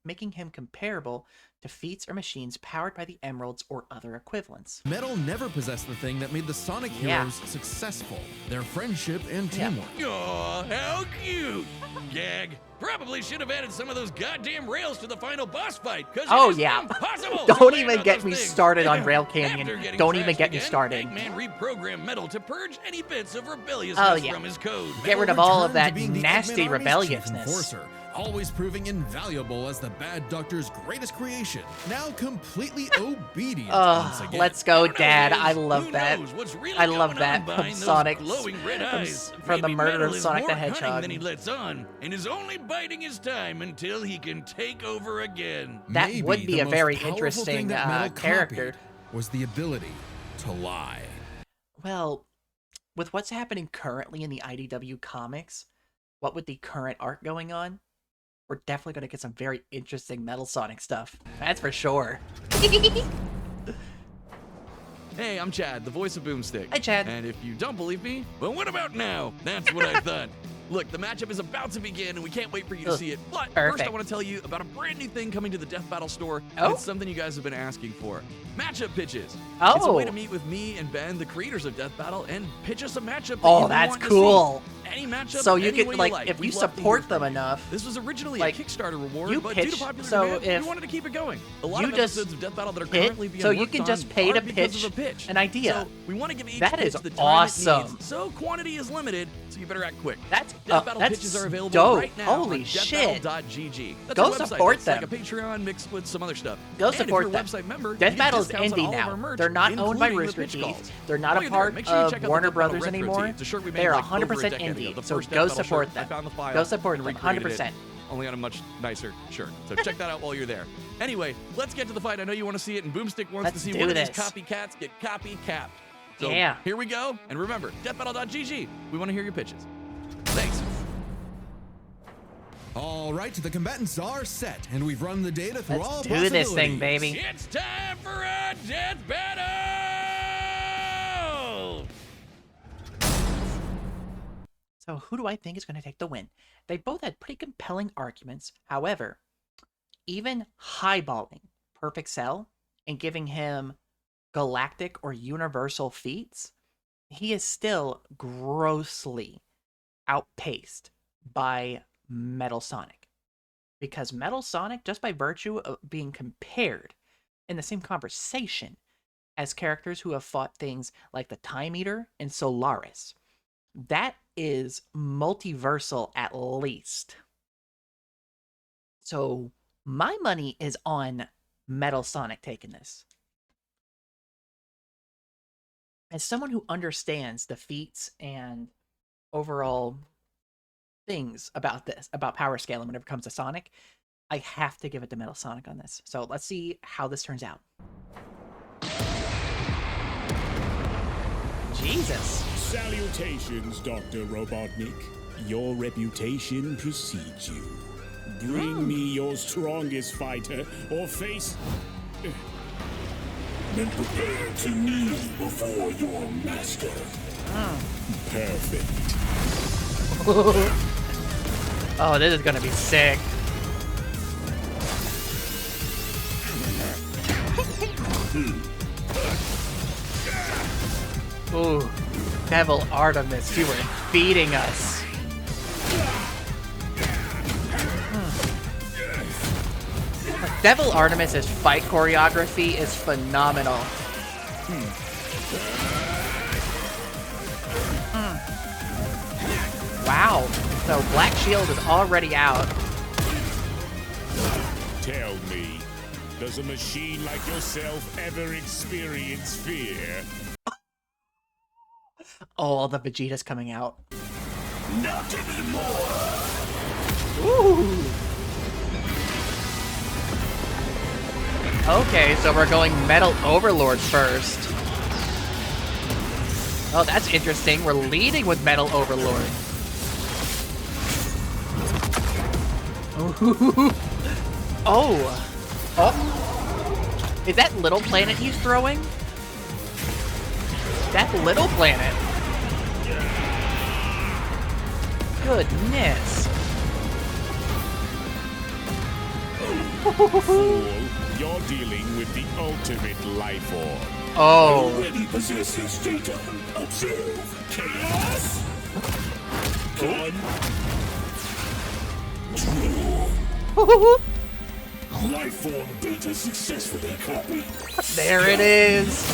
[SPEAKER 1] making him comparable to feats or machines powered by the Emeralds or other equivalents.
[SPEAKER 2] Metal never possessed the thing that made the Sonic
[SPEAKER 1] Yeah.
[SPEAKER 2] heroes successful, their friendship and
[SPEAKER 1] Yeah.
[SPEAKER 2] teamwork.
[SPEAKER 3] Aw, how cute! Gag. Probably should have added some of those goddamn rails to the final boss fight, because
[SPEAKER 1] Oh,
[SPEAKER 3] it is
[SPEAKER 1] yeah.
[SPEAKER 3] impossible to
[SPEAKER 1] Don't
[SPEAKER 3] land
[SPEAKER 1] even
[SPEAKER 3] on
[SPEAKER 1] get
[SPEAKER 3] those
[SPEAKER 1] me
[SPEAKER 3] things.
[SPEAKER 1] started on Rail
[SPEAKER 3] After
[SPEAKER 1] Canyon.
[SPEAKER 3] getting
[SPEAKER 1] Don't even
[SPEAKER 3] trashed
[SPEAKER 1] get me
[SPEAKER 3] again,
[SPEAKER 1] started.
[SPEAKER 3] Eggman reprogrammed Metal to purge any bits of rebelliousness
[SPEAKER 1] Oh, yeah.
[SPEAKER 3] from his code.
[SPEAKER 1] Get rid of
[SPEAKER 2] Metal
[SPEAKER 1] all of
[SPEAKER 2] returned
[SPEAKER 1] that
[SPEAKER 2] to being the
[SPEAKER 1] nasty
[SPEAKER 2] Eggman Army's chief
[SPEAKER 1] rebelliousness.
[SPEAKER 2] enforcer, always proving invaluable as the Bad Doctor's greatest creation, now completely obedient once again.
[SPEAKER 1] Let's go,
[SPEAKER 3] Who
[SPEAKER 1] Dad.
[SPEAKER 3] knows?
[SPEAKER 1] I love
[SPEAKER 3] Who
[SPEAKER 1] that.
[SPEAKER 3] knows what's really
[SPEAKER 1] I love
[SPEAKER 3] going
[SPEAKER 1] that
[SPEAKER 3] on
[SPEAKER 1] from
[SPEAKER 3] behind those
[SPEAKER 1] Sonic's-
[SPEAKER 3] glowing red eyes.
[SPEAKER 1] from the
[SPEAKER 3] Maybe
[SPEAKER 1] murder
[SPEAKER 3] Metal
[SPEAKER 1] of
[SPEAKER 3] is
[SPEAKER 1] Sonic the
[SPEAKER 3] more cunning
[SPEAKER 1] Hedgehog.
[SPEAKER 3] than he lets on, and is only biding his time until he can take over again.
[SPEAKER 1] That
[SPEAKER 2] Maybe
[SPEAKER 1] would be
[SPEAKER 2] the
[SPEAKER 1] a
[SPEAKER 2] most
[SPEAKER 1] very
[SPEAKER 2] powerful
[SPEAKER 1] interesting
[SPEAKER 2] thing that Metal
[SPEAKER 1] character.
[SPEAKER 2] copied was the ability to lie.
[SPEAKER 1] Well, with what's happening currently in the IDW comics, what with the current arc going on, we're definitely going to get some very interesting Metal Sonic stuff. That's for sure.
[SPEAKER 4] Hey, I'm Chad, the voice of Boomstick.
[SPEAKER 1] Hi, Chad.
[SPEAKER 4] And if you don't believe me,
[SPEAKER 3] But what about now? That's what I thought.
[SPEAKER 4] look, the matchup is about to begin, and we can't wait for you to
[SPEAKER 1] Ugh,
[SPEAKER 4] see it. But first,
[SPEAKER 1] perfect.
[SPEAKER 4] I want to tell you about a brand new thing coming to the Death Battle store.
[SPEAKER 1] Oh?
[SPEAKER 4] And it's something you guys have been asking for. Matchup pitches. It's a way to
[SPEAKER 1] Oh.
[SPEAKER 4] meet with me and Ben, the creators of Death Battle, and pitch us a matchup that
[SPEAKER 1] Oh,
[SPEAKER 4] you've been
[SPEAKER 1] that's
[SPEAKER 4] wanting to
[SPEAKER 1] cool.
[SPEAKER 4] see. Any matchup,
[SPEAKER 1] So you
[SPEAKER 4] any way
[SPEAKER 1] could,
[SPEAKER 4] you
[SPEAKER 1] like, if
[SPEAKER 4] We'd
[SPEAKER 1] you
[SPEAKER 4] love to hear
[SPEAKER 1] support
[SPEAKER 4] from
[SPEAKER 1] them
[SPEAKER 4] you.
[SPEAKER 1] enough,
[SPEAKER 4] This was originally
[SPEAKER 1] like,
[SPEAKER 4] a Kickstarter reward,
[SPEAKER 1] you
[SPEAKER 4] but due
[SPEAKER 1] pitch-
[SPEAKER 4] to popular
[SPEAKER 1] so
[SPEAKER 4] demand,
[SPEAKER 1] if
[SPEAKER 4] we wanted to keep it going. A lot
[SPEAKER 1] you
[SPEAKER 4] of
[SPEAKER 1] just
[SPEAKER 4] episodes of Death Battle that are
[SPEAKER 1] pitch-
[SPEAKER 4] currently being
[SPEAKER 1] so you
[SPEAKER 4] worked
[SPEAKER 1] can just
[SPEAKER 4] on
[SPEAKER 1] pay
[SPEAKER 4] are
[SPEAKER 1] to
[SPEAKER 4] because
[SPEAKER 1] pitch
[SPEAKER 4] of a pitch.
[SPEAKER 1] an idea.
[SPEAKER 4] So we want to give each
[SPEAKER 1] That
[SPEAKER 4] pitch
[SPEAKER 1] is
[SPEAKER 4] the time it
[SPEAKER 1] awesome.
[SPEAKER 4] needs, so quantity is limited, so you better act quick.
[SPEAKER 1] That's
[SPEAKER 4] Death Battle
[SPEAKER 1] that's
[SPEAKER 4] pitches are available
[SPEAKER 1] dope.
[SPEAKER 4] right now
[SPEAKER 1] Holy
[SPEAKER 4] on
[SPEAKER 1] shit.
[SPEAKER 4] deathbattle.gg. That's
[SPEAKER 1] Go
[SPEAKER 4] a website
[SPEAKER 1] support
[SPEAKER 4] that's
[SPEAKER 1] them.
[SPEAKER 4] like a Patreon mixed with some other stuff.
[SPEAKER 1] Go
[SPEAKER 4] And
[SPEAKER 1] support
[SPEAKER 4] if you're a
[SPEAKER 1] them.
[SPEAKER 4] website member,
[SPEAKER 1] Death
[SPEAKER 4] you get
[SPEAKER 1] Battle's
[SPEAKER 4] discounts on
[SPEAKER 1] indie
[SPEAKER 4] all of
[SPEAKER 1] now.
[SPEAKER 4] our merch,
[SPEAKER 1] They're not owned by
[SPEAKER 4] including the
[SPEAKER 1] Rooster
[SPEAKER 4] pitch
[SPEAKER 1] Teeth.
[SPEAKER 4] calls.
[SPEAKER 1] They're not
[SPEAKER 4] While
[SPEAKER 1] a
[SPEAKER 4] you're there,
[SPEAKER 1] part
[SPEAKER 4] make sure you
[SPEAKER 1] of
[SPEAKER 4] check out the
[SPEAKER 1] Warner
[SPEAKER 4] Death Battle
[SPEAKER 1] Brothers
[SPEAKER 4] Retro
[SPEAKER 1] anymore.
[SPEAKER 4] Tee. It's a shirt we made
[SPEAKER 1] They are
[SPEAKER 4] like over a
[SPEAKER 1] 100%
[SPEAKER 4] decade ago.
[SPEAKER 1] indie.
[SPEAKER 4] The
[SPEAKER 1] So
[SPEAKER 4] first
[SPEAKER 1] go
[SPEAKER 4] Death Battle
[SPEAKER 1] support
[SPEAKER 4] shirt,
[SPEAKER 1] them.
[SPEAKER 4] I found the file
[SPEAKER 1] Go support
[SPEAKER 4] and
[SPEAKER 1] them.
[SPEAKER 4] recreated it,
[SPEAKER 1] 100%.
[SPEAKER 4] only on a much nicer shirt. So check that out while you're there. Anyway, let's get to the fight. I know you want to see it, and Boomstick wants
[SPEAKER 1] Let's
[SPEAKER 4] to see
[SPEAKER 1] do
[SPEAKER 4] one of
[SPEAKER 1] this.
[SPEAKER 4] these copycats get copy-capped. So
[SPEAKER 1] Yeah.
[SPEAKER 4] here we go. And remember, deathbattle.gg. We want to hear your pitches. Thanks.
[SPEAKER 2] All right, the combatants are set, and we've run the data through all
[SPEAKER 1] Let's do this thing,
[SPEAKER 2] possibilities.
[SPEAKER 1] baby.
[SPEAKER 3] It's time for a death battle!
[SPEAKER 1] So who do I think is going to take the win? They both had pretty compelling arguments. However, even highballing Perfect Cell and giving him galactic or universal feats, he is still grossly outpaced by Metal Sonic. Because Metal Sonic, just by virtue of being compared in the same conversation as characters who have fought things like the Time Eater and Solaris, that is multiversal at least. So my money is on Metal Sonic taking this. As someone who understands the feats and overall things about this, about power scaling whenever it comes to Sonic, I have to give it to Metal Sonic on this. So let's see how this turns out. Jesus.
[SPEAKER 5] Salutations, Dr. Robotnik. Your reputation precedes you. Bring me your strongest fighter, or face... Then prepare to kneel before your master. Perfect.
[SPEAKER 1] Oh, this is gonna be sick. Ooh, Devil Artemis, you were feeding us. Devil Artemis's fight choreography is phenomenal. Wow, so Black Shield is already out.
[SPEAKER 5] Tell me, does a machine like yourself ever experience fear?
[SPEAKER 1] Oh, all the Vegeta's coming out.
[SPEAKER 5] Not anymore.
[SPEAKER 1] Ooh. Okay, so we're going Metal Overlord first. Oh, that's interesting. We're leading with Metal Overlord. Ooh. Oh. Oh. Is that Little Planet he's throwing? That Little Planet. Goodness.
[SPEAKER 5] Fool, you're dealing with the ultimate life form.
[SPEAKER 1] Oh.
[SPEAKER 5] Already possesses data. Observe. Chaos. 1, 2. Life form data successfully copied.
[SPEAKER 1] There it is.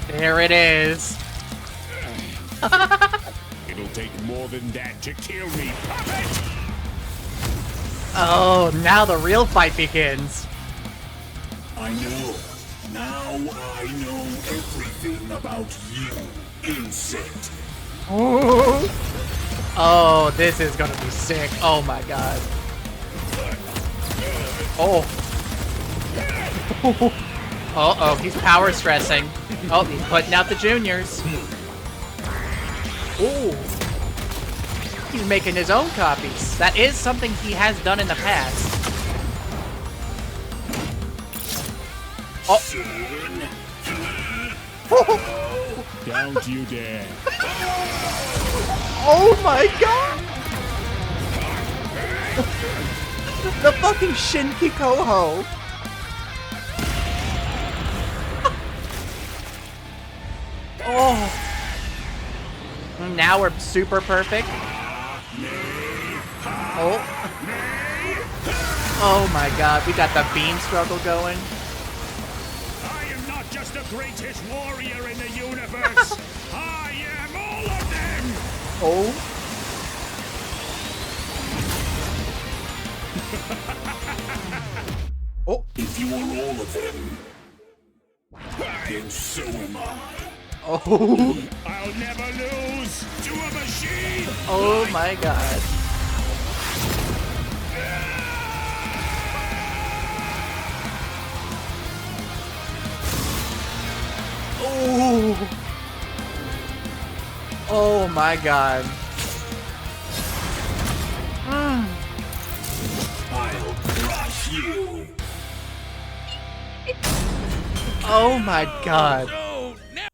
[SPEAKER 1] There it is.
[SPEAKER 5] It'll take more than that to kill me, puppet!
[SPEAKER 1] Oh, now the real fight begins.
[SPEAKER 5] I know. Now I know everything about you, insect.
[SPEAKER 1] Oh, this is gonna be sick. Oh my god. Oh. Uh-oh, he's power stressing. Oh, he's putting out the juniors. Ooh. He's making his own copies. That is something he has done in the past. Oh.
[SPEAKER 5] Don't you dare.
[SPEAKER 1] Oh my god! The fucking Shinki Koho. Oh. Now we're super perfect. Oh. Oh my god, we got the beam struggle going.
[SPEAKER 5] I am not just the greatest warrior in the universe. I am all of them.
[SPEAKER 1] Oh. Oh.
[SPEAKER 5] If you are all of them, then so am I.
[SPEAKER 1] Oh.
[SPEAKER 5] I'll never lose to a machine.
[SPEAKER 1] Oh my god. Oh. Oh my god.
[SPEAKER 5] I'll crush you.
[SPEAKER 1] Oh my god.
[SPEAKER 3] So
[SPEAKER 1] That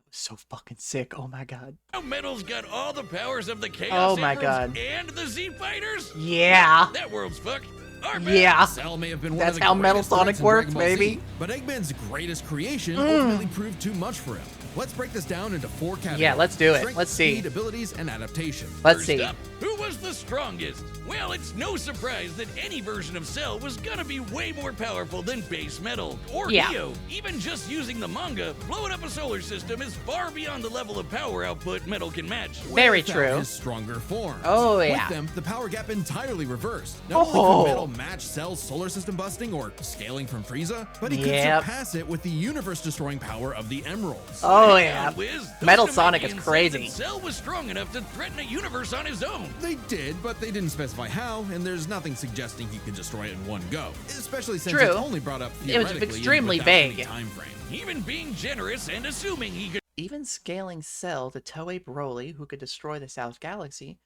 [SPEAKER 1] was so fucking sick. Oh my god.
[SPEAKER 3] now Metal's got all the powers of the Chaos
[SPEAKER 1] Oh my
[SPEAKER 3] Emeralds
[SPEAKER 1] God.
[SPEAKER 3] and the Z Fighters?
[SPEAKER 1] Yeah.
[SPEAKER 3] That world's fucked. Our
[SPEAKER 1] Yeah.
[SPEAKER 6] Cell may have been one
[SPEAKER 1] That's
[SPEAKER 6] of the
[SPEAKER 1] how Metal
[SPEAKER 6] greatest
[SPEAKER 1] Sonic
[SPEAKER 6] threats in
[SPEAKER 1] works,
[SPEAKER 6] Dragon Ball Z,
[SPEAKER 1] baby.
[SPEAKER 2] But Eggman's greatest creation ultimately proved too much for him. Let's break this down into 4 categories.
[SPEAKER 1] Yeah, let's do it.
[SPEAKER 2] Strength,
[SPEAKER 1] Let's see.
[SPEAKER 2] Speed, abilities, and adaptation.
[SPEAKER 1] Let's
[SPEAKER 3] First
[SPEAKER 1] see.
[SPEAKER 3] up, who was the strongest? Well, it's no surprise that any version of Cell was gonna be way more powerful than base Metal or
[SPEAKER 1] Yeah.
[SPEAKER 3] Neo. Even just using the manga, blowing up a solar system is far beyond the level of power output Metal can match.
[SPEAKER 1] Very
[SPEAKER 2] Without
[SPEAKER 1] true.
[SPEAKER 2] His stronger forms.
[SPEAKER 1] Oh, yeah.
[SPEAKER 2] With them, the power gap entirely reversed. Not only
[SPEAKER 1] Oh.
[SPEAKER 2] could Metal match Cell's solar system busting or scaling from Frieza, but he could
[SPEAKER 1] Yep.
[SPEAKER 2] surpass it with the universe-destroying power of the Emeralds.
[SPEAKER 1] Oh
[SPEAKER 3] Hang
[SPEAKER 1] yeah.
[SPEAKER 3] on, Wiz. Those
[SPEAKER 1] Metal Sonic is
[SPEAKER 3] Namekians said
[SPEAKER 1] crazy.
[SPEAKER 3] that Cell was strong enough to threaten a universe on his own.
[SPEAKER 2] They did, but they didn't specify how, and there's nothing suggesting he could destroy it in one go. Especially since
[SPEAKER 1] True.
[SPEAKER 2] it's only brought up
[SPEAKER 1] It was
[SPEAKER 2] theoretically and
[SPEAKER 1] extremely
[SPEAKER 2] without any
[SPEAKER 1] vague.
[SPEAKER 2] time frame.
[SPEAKER 3] Even being generous and assuming he could
[SPEAKER 1] Even scaling Cell to Toei Broly, who could destroy the South Galaxy,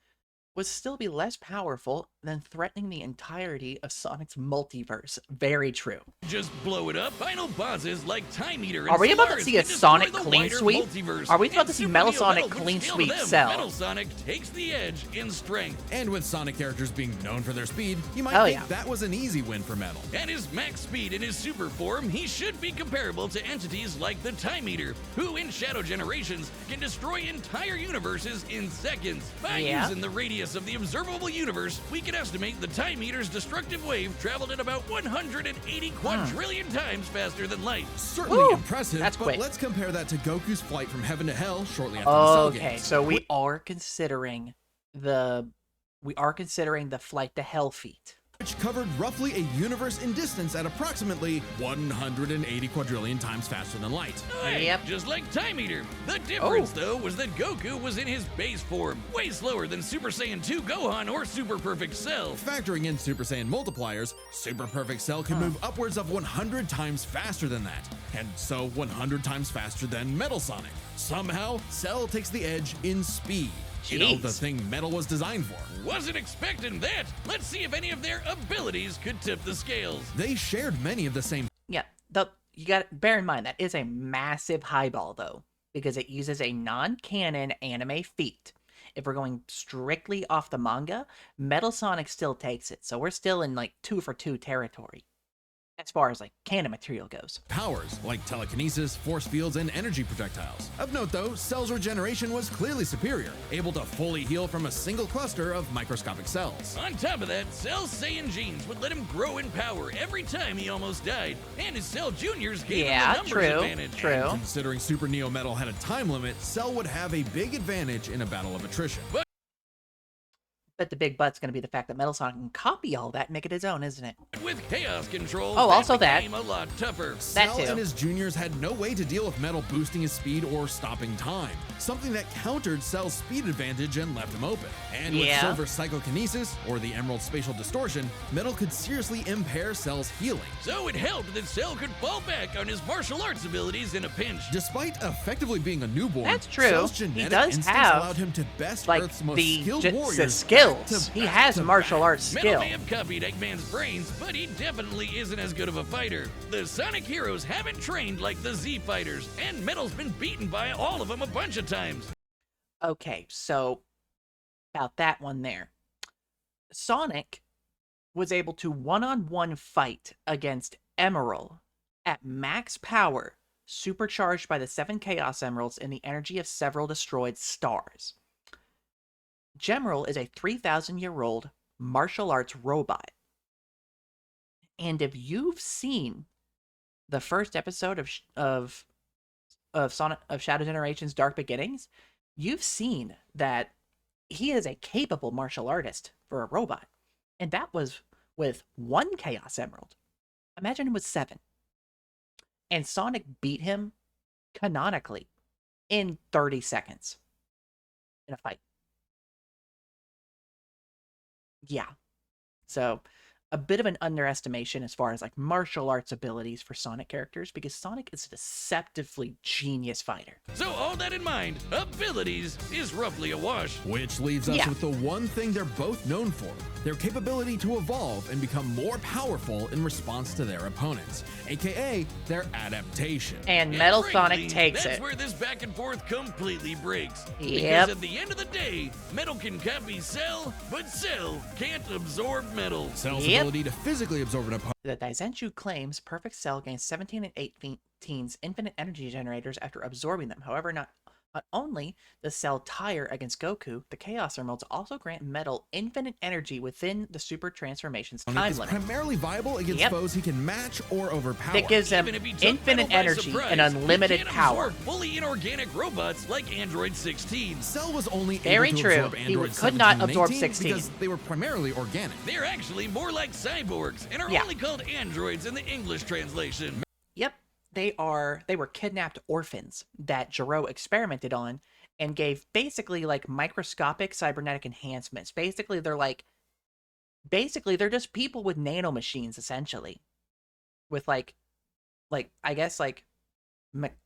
[SPEAKER 1] would still be less powerful than threatening the entirety of Sonic's multiverse. Very true.
[SPEAKER 3] Just blow it up. Final bosses like Time Eater and
[SPEAKER 1] Are we about to
[SPEAKER 3] Solaris
[SPEAKER 1] see a
[SPEAKER 3] can destroy
[SPEAKER 1] Sonic
[SPEAKER 3] the
[SPEAKER 1] clean
[SPEAKER 3] wider
[SPEAKER 1] sweep?
[SPEAKER 3] multiverse,
[SPEAKER 1] Are we about
[SPEAKER 3] and
[SPEAKER 1] to see
[SPEAKER 3] Super
[SPEAKER 1] Metal
[SPEAKER 3] Neo
[SPEAKER 1] Sonic
[SPEAKER 3] would
[SPEAKER 1] clean
[SPEAKER 3] scale
[SPEAKER 1] sweep
[SPEAKER 3] to them.
[SPEAKER 1] Cell?
[SPEAKER 3] Metal Sonic takes the edge in strength.
[SPEAKER 2] And with Sonic characters being known for their speed, you might
[SPEAKER 1] Oh,
[SPEAKER 2] think
[SPEAKER 1] yeah.
[SPEAKER 2] that was an easy win for Metal.
[SPEAKER 3] At his max speed in his super form, he should be comparable to entities like the Time Eater, who in Shadow Generations can destroy entire universes in seconds. By
[SPEAKER 1] Yeah.
[SPEAKER 3] using the radius of the observable universe, we can estimate the Time Eater's destructive wave traveled at about 180 quadrillion times faster than light.
[SPEAKER 2] Certainly
[SPEAKER 1] Woo!
[SPEAKER 2] impressive,
[SPEAKER 1] That's
[SPEAKER 2] but
[SPEAKER 1] quick.
[SPEAKER 2] let's compare that to Goku's flight from heaven to hell shortly after the Cell
[SPEAKER 1] Okay,
[SPEAKER 2] games.
[SPEAKER 1] so we are considering the flight to hell feat.
[SPEAKER 2] Which covered roughly a universe in distance at approximately 180 quadrillion times faster than light.
[SPEAKER 3] Hey,
[SPEAKER 1] Yep.
[SPEAKER 3] just like Time Eater. The difference, though, was that Goku was in his base form, way slower than Super Saiyan 2 Gohan or Super Perfect Cell.
[SPEAKER 2] Factoring in Super Saiyan multipliers, Super Perfect Cell can move upwards of 100 times faster than that, and so 100 times faster than Metal Sonic. Somehow, Cell takes the edge in speed. You know, the
[SPEAKER 1] Jeez.
[SPEAKER 2] thing Metal was designed for.
[SPEAKER 3] Wasn't expecting that. Let's see if any of their abilities could tip the scales.
[SPEAKER 2] They shared many of the same
[SPEAKER 1] Yeah, you got to bear in mind that is a massive highball though, because it uses a non-canon anime feat. If we're going strictly off the manga, Metal Sonic still takes it, so we're still in like 2 for 2 territory as far as like canon material goes.
[SPEAKER 2] powers, like telekinesis, force fields, and energy projectiles. Of note though, Cell's regeneration was clearly superior, able to fully heal from a single cluster of microscopic cells.
[SPEAKER 3] On top of that, Cell's Saiyan genes would let him grow in power every time he almost died, and his Cell Juniors gave him
[SPEAKER 1] Yeah,
[SPEAKER 3] the numbers
[SPEAKER 1] true,
[SPEAKER 3] advantage.
[SPEAKER 1] true.
[SPEAKER 2] Considering Super Neo Metal had a time limit, Cell would have a big advantage in a battle of attrition.
[SPEAKER 1] But the big but's going to be the fact that Metal Sonic can copy all that and make it his own, isn't it?
[SPEAKER 3] With chaos control,
[SPEAKER 1] Oh, also that.
[SPEAKER 3] became a lot tougher.
[SPEAKER 2] Cell
[SPEAKER 1] too.
[SPEAKER 2] and his juniors had no way to deal with Metal boosting his speed or stopping time, something that countered Cell's speed advantage and left him open. And with
[SPEAKER 1] Yeah.
[SPEAKER 2] Silver Psychokinesis, or the Emerald Spatial Distortion, Metal could seriously impair Cell's healing.
[SPEAKER 3] So it helped that Cell could fall back on his martial arts abilities in a pinch.
[SPEAKER 2] Despite effectively being a newborn,
[SPEAKER 1] That's true.
[SPEAKER 2] Cell's
[SPEAKER 1] He
[SPEAKER 2] genetic
[SPEAKER 1] does
[SPEAKER 2] instincts
[SPEAKER 1] have,
[SPEAKER 2] allowed him to best
[SPEAKER 1] Like
[SPEAKER 2] Earth's most
[SPEAKER 1] the
[SPEAKER 2] skilled
[SPEAKER 1] the
[SPEAKER 2] warriors.
[SPEAKER 1] skills.
[SPEAKER 2] back
[SPEAKER 1] He
[SPEAKER 2] to
[SPEAKER 1] has
[SPEAKER 2] back.
[SPEAKER 1] martial arts
[SPEAKER 3] Metal
[SPEAKER 1] skill.
[SPEAKER 3] may have copied Eggman's brains, but he definitely isn't as good of a fighter. The Sonic heroes haven't trained like the Z fighters, and Metal's been beaten by all of them a bunch of times.
[SPEAKER 1] Okay, so about that one there. Sonic was able to one-on-one fight against Emerald at max power, supercharged by the 7 Chaos Emeralds and the energy of several destroyed stars. Gemerald is a 3,000-year-old martial arts robot. And if you've seen the first episode of Sonic of Shadow Generations Dark Beginnings, you've seen that he is a capable martial artist for a robot. And that was with 1 Chaos Emerald. Imagine it was 7. And Sonic beat him canonically in 30 seconds in a fight. Yeah. So, a bit of an underestimation as far as like martial arts abilities for Sonic characters, because Sonic is a deceptively genius fighter.
[SPEAKER 3] So all that in mind, abilities is roughly a wash.
[SPEAKER 2] Which leaves us
[SPEAKER 1] Yeah.
[SPEAKER 2] with the one thing they're both known for, their capability to evolve and become more powerful in response to their opponents, aka their adaptation.
[SPEAKER 1] And
[SPEAKER 3] And
[SPEAKER 1] Metal
[SPEAKER 3] frankly,
[SPEAKER 1] Sonic takes
[SPEAKER 3] that's
[SPEAKER 1] it.
[SPEAKER 3] where this back and forth completely breaks.
[SPEAKER 1] Yep.
[SPEAKER 3] Because at the end of the day, Metal can copy Cell, but Cell can't absorb Metal.
[SPEAKER 2] Cell's
[SPEAKER 1] Yep.
[SPEAKER 2] ability to physically absorb an opponent
[SPEAKER 1] The Daizenshuu claims Perfect Cell gains 17 and 18's infinite energy generators after absorbing them. However, not only does Cell tire against Goku, the Chaos Emeralds also grant Metal infinite energy within the Super Transformations time
[SPEAKER 2] is
[SPEAKER 1] limit.
[SPEAKER 2] primarily viable against
[SPEAKER 1] Yep.
[SPEAKER 2] foes he can match or overpower.
[SPEAKER 1] That gives him
[SPEAKER 3] Even if he took
[SPEAKER 1] infinite
[SPEAKER 3] Metal by
[SPEAKER 1] energy
[SPEAKER 3] surprise,
[SPEAKER 1] and unlimited
[SPEAKER 3] he can't
[SPEAKER 1] power.
[SPEAKER 3] absorb fully inorganic robots like Android 16.
[SPEAKER 2] Cell was only
[SPEAKER 1] Very
[SPEAKER 2] able to
[SPEAKER 1] true.
[SPEAKER 2] absorb
[SPEAKER 1] He
[SPEAKER 2] Android
[SPEAKER 1] could not
[SPEAKER 2] 17 and
[SPEAKER 1] absorb
[SPEAKER 2] 18
[SPEAKER 1] 16.
[SPEAKER 2] because they were primarily organic.
[SPEAKER 3] They're actually more like cyborgs and are
[SPEAKER 1] Yeah.
[SPEAKER 3] only called androids in the English translation.
[SPEAKER 1] Yep, they were kidnapped orphans that Jiro experimented on and gave basically like microscopic cybernetic enhancements. Basically they're just people with nanomachines essentially, with like I guess like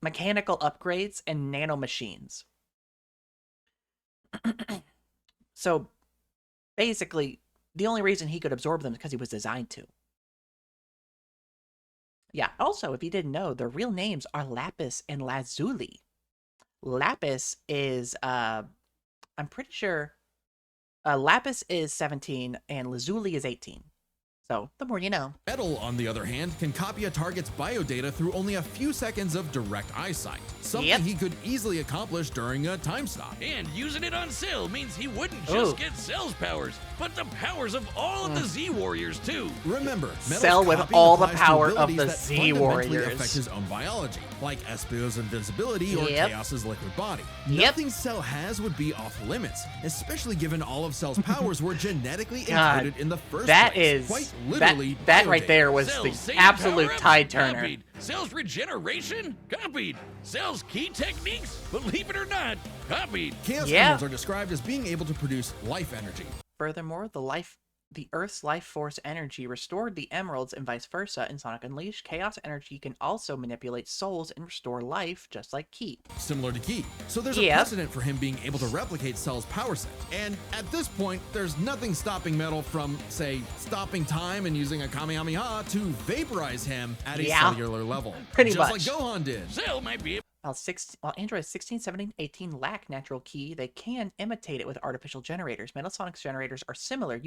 [SPEAKER 1] mechanical upgrades and nanomachines. So Basically, the only reason he could absorb them is because he was designed to. Yeah, also, if you didn't know, their real names are Lapis and Lazuli. Lapis is, I'm pretty sure, Lapis is 17 and Lazuli is 18. So, the more you know.
[SPEAKER 2] Metal, on the other hand, can copy a target's biodata through only a few seconds of direct eyesight, something he could easily accomplish during a time stop.
[SPEAKER 3] And using it on Cell means he wouldn't just get Cell's powers, but the powers of all of the Z Warriors too.
[SPEAKER 2] Remember, Metal's
[SPEAKER 1] Cell with
[SPEAKER 2] copy
[SPEAKER 1] all the
[SPEAKER 2] applies to
[SPEAKER 1] power of
[SPEAKER 2] abilities
[SPEAKER 1] the
[SPEAKER 2] that
[SPEAKER 1] Z
[SPEAKER 2] fundamentally
[SPEAKER 1] Warriors.
[SPEAKER 2] affect his own biology, like Espio's invincibility or
[SPEAKER 1] Yep.
[SPEAKER 2] Chaos's liquid body.
[SPEAKER 1] Yep.
[SPEAKER 2] Nothing Cell has would be off limits, especially given all of Cell's powers were genetically
[SPEAKER 1] God,
[SPEAKER 2] encoded in the first
[SPEAKER 1] that
[SPEAKER 2] place.
[SPEAKER 1] is
[SPEAKER 2] Quite literally
[SPEAKER 1] that right
[SPEAKER 2] biodata.
[SPEAKER 1] there was
[SPEAKER 3] Cell's
[SPEAKER 1] the
[SPEAKER 3] same
[SPEAKER 1] absolute
[SPEAKER 3] power-ups?
[SPEAKER 1] tide turner.
[SPEAKER 3] Copied. Cell's regeneration? Copied. Cell's key techniques? Believe it or not, copied.
[SPEAKER 2] Chaos
[SPEAKER 1] Yeah.
[SPEAKER 2] Emeralds are described as being able to produce life energy.
[SPEAKER 1] Furthermore, the Earth's life force energy restored the emeralds and vice versa in Sonic Unleashed. Chaos energy can also manipulate souls and restore life, just like Ki.
[SPEAKER 2] Similar to Ki. So there's a
[SPEAKER 1] Yep.
[SPEAKER 2] precedent for him being able to replicate Cell's power set. And at this point, there's nothing stopping Metal from, say, stopping time and using a Kamehameha to vaporize him at a
[SPEAKER 1] Yeah.
[SPEAKER 2] cellular level.
[SPEAKER 1] Pretty
[SPEAKER 2] just
[SPEAKER 1] much.
[SPEAKER 2] like Gohan did.
[SPEAKER 3] Cell might be
[SPEAKER 1] While androids 16, 17, 18 lack natural Ki, they can imitate it with artificial generators. Metal Sonic's generators are similar,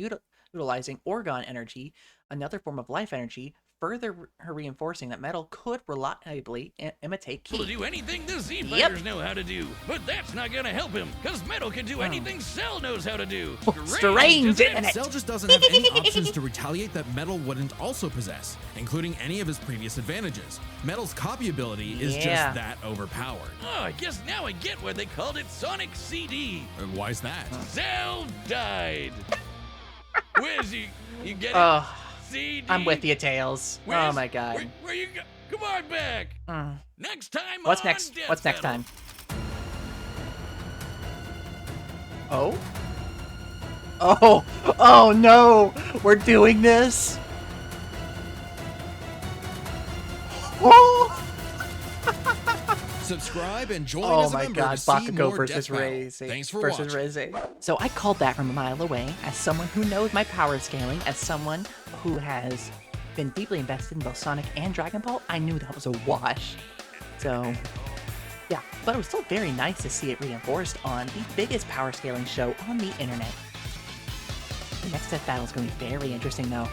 [SPEAKER 1] utilizing Orgon energy, another form of life energy, further reinforcing that Metal could reliably imitate
[SPEAKER 3] able to
[SPEAKER 1] Ki.
[SPEAKER 3] do anything the Z
[SPEAKER 1] Yep.
[SPEAKER 3] Fighters know how to do. But that's not gonna help him, because Metal can do anything Cell knows how to do.
[SPEAKER 1] Strange, isn't it?
[SPEAKER 2] Cell just doesn't have any options to retaliate that Metal wouldn't also possess, including any of his previous advantages. Metal's copy ability is
[SPEAKER 1] Yeah.
[SPEAKER 2] just that overpowered.
[SPEAKER 3] Oh, I guess now I get why they called it Sonic CD.
[SPEAKER 2] And why's that?
[SPEAKER 3] Cell died. Where's he? You get it?
[SPEAKER 1] Oh,
[SPEAKER 3] CD.
[SPEAKER 1] I'm with you, Tails. Oh
[SPEAKER 3] Where's-
[SPEAKER 1] my god.
[SPEAKER 3] Where you go? Come on back.
[SPEAKER 1] Mm.
[SPEAKER 3] Next time.
[SPEAKER 1] What's
[SPEAKER 3] on
[SPEAKER 1] next?
[SPEAKER 3] Death
[SPEAKER 1] What's next
[SPEAKER 3] Battle.
[SPEAKER 1] time? Oh? Oh no! We're doing this! Oh!
[SPEAKER 2] Subscribe and join
[SPEAKER 1] Oh
[SPEAKER 2] as a
[SPEAKER 1] my
[SPEAKER 2] member
[SPEAKER 1] god,
[SPEAKER 2] to see
[SPEAKER 1] Bakugo
[SPEAKER 2] more
[SPEAKER 1] versus
[SPEAKER 2] Death Battle.
[SPEAKER 1] Reze.
[SPEAKER 2] Thanks for
[SPEAKER 1] versus
[SPEAKER 2] watching.
[SPEAKER 1] Reze. So I called that from a mile away as someone who knows my power scaling, as someone who has been deeply invested in both Sonic and Dragon Ball. I knew that was a wash. So, yeah, but it was still very nice to see it reinforced on the biggest power scaling show on the internet. The next Death Battle is going to be very interesting though.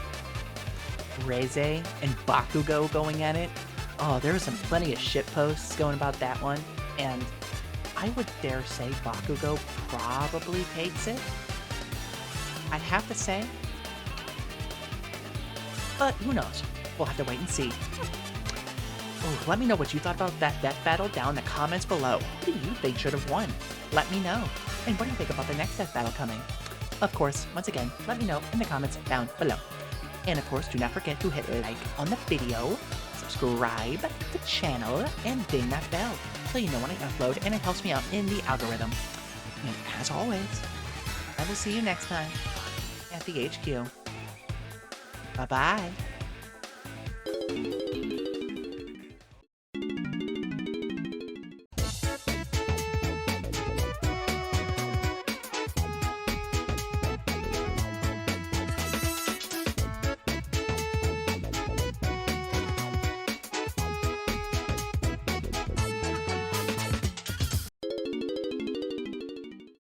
[SPEAKER 1] Reze and Bakugo going at it. Oh, there was some plenty of shit posts going about that one, and I would dare say Bakugo probably takes it. I'd have to say. But who knows? We'll have to wait and see. Oh, let me know what you thought about that death battle down in the comments below. Who do you think should have won? Let me know. And what do you think about the next death battle coming? Of course, once again, let me know in the comments down below. And of course, do not forget to hit like on the video, subscribe to the channel, and ding that bell so you know when I upload, and it helps me out in the algorithm. And as always, I will see you next time at the HQ. Bye-bye.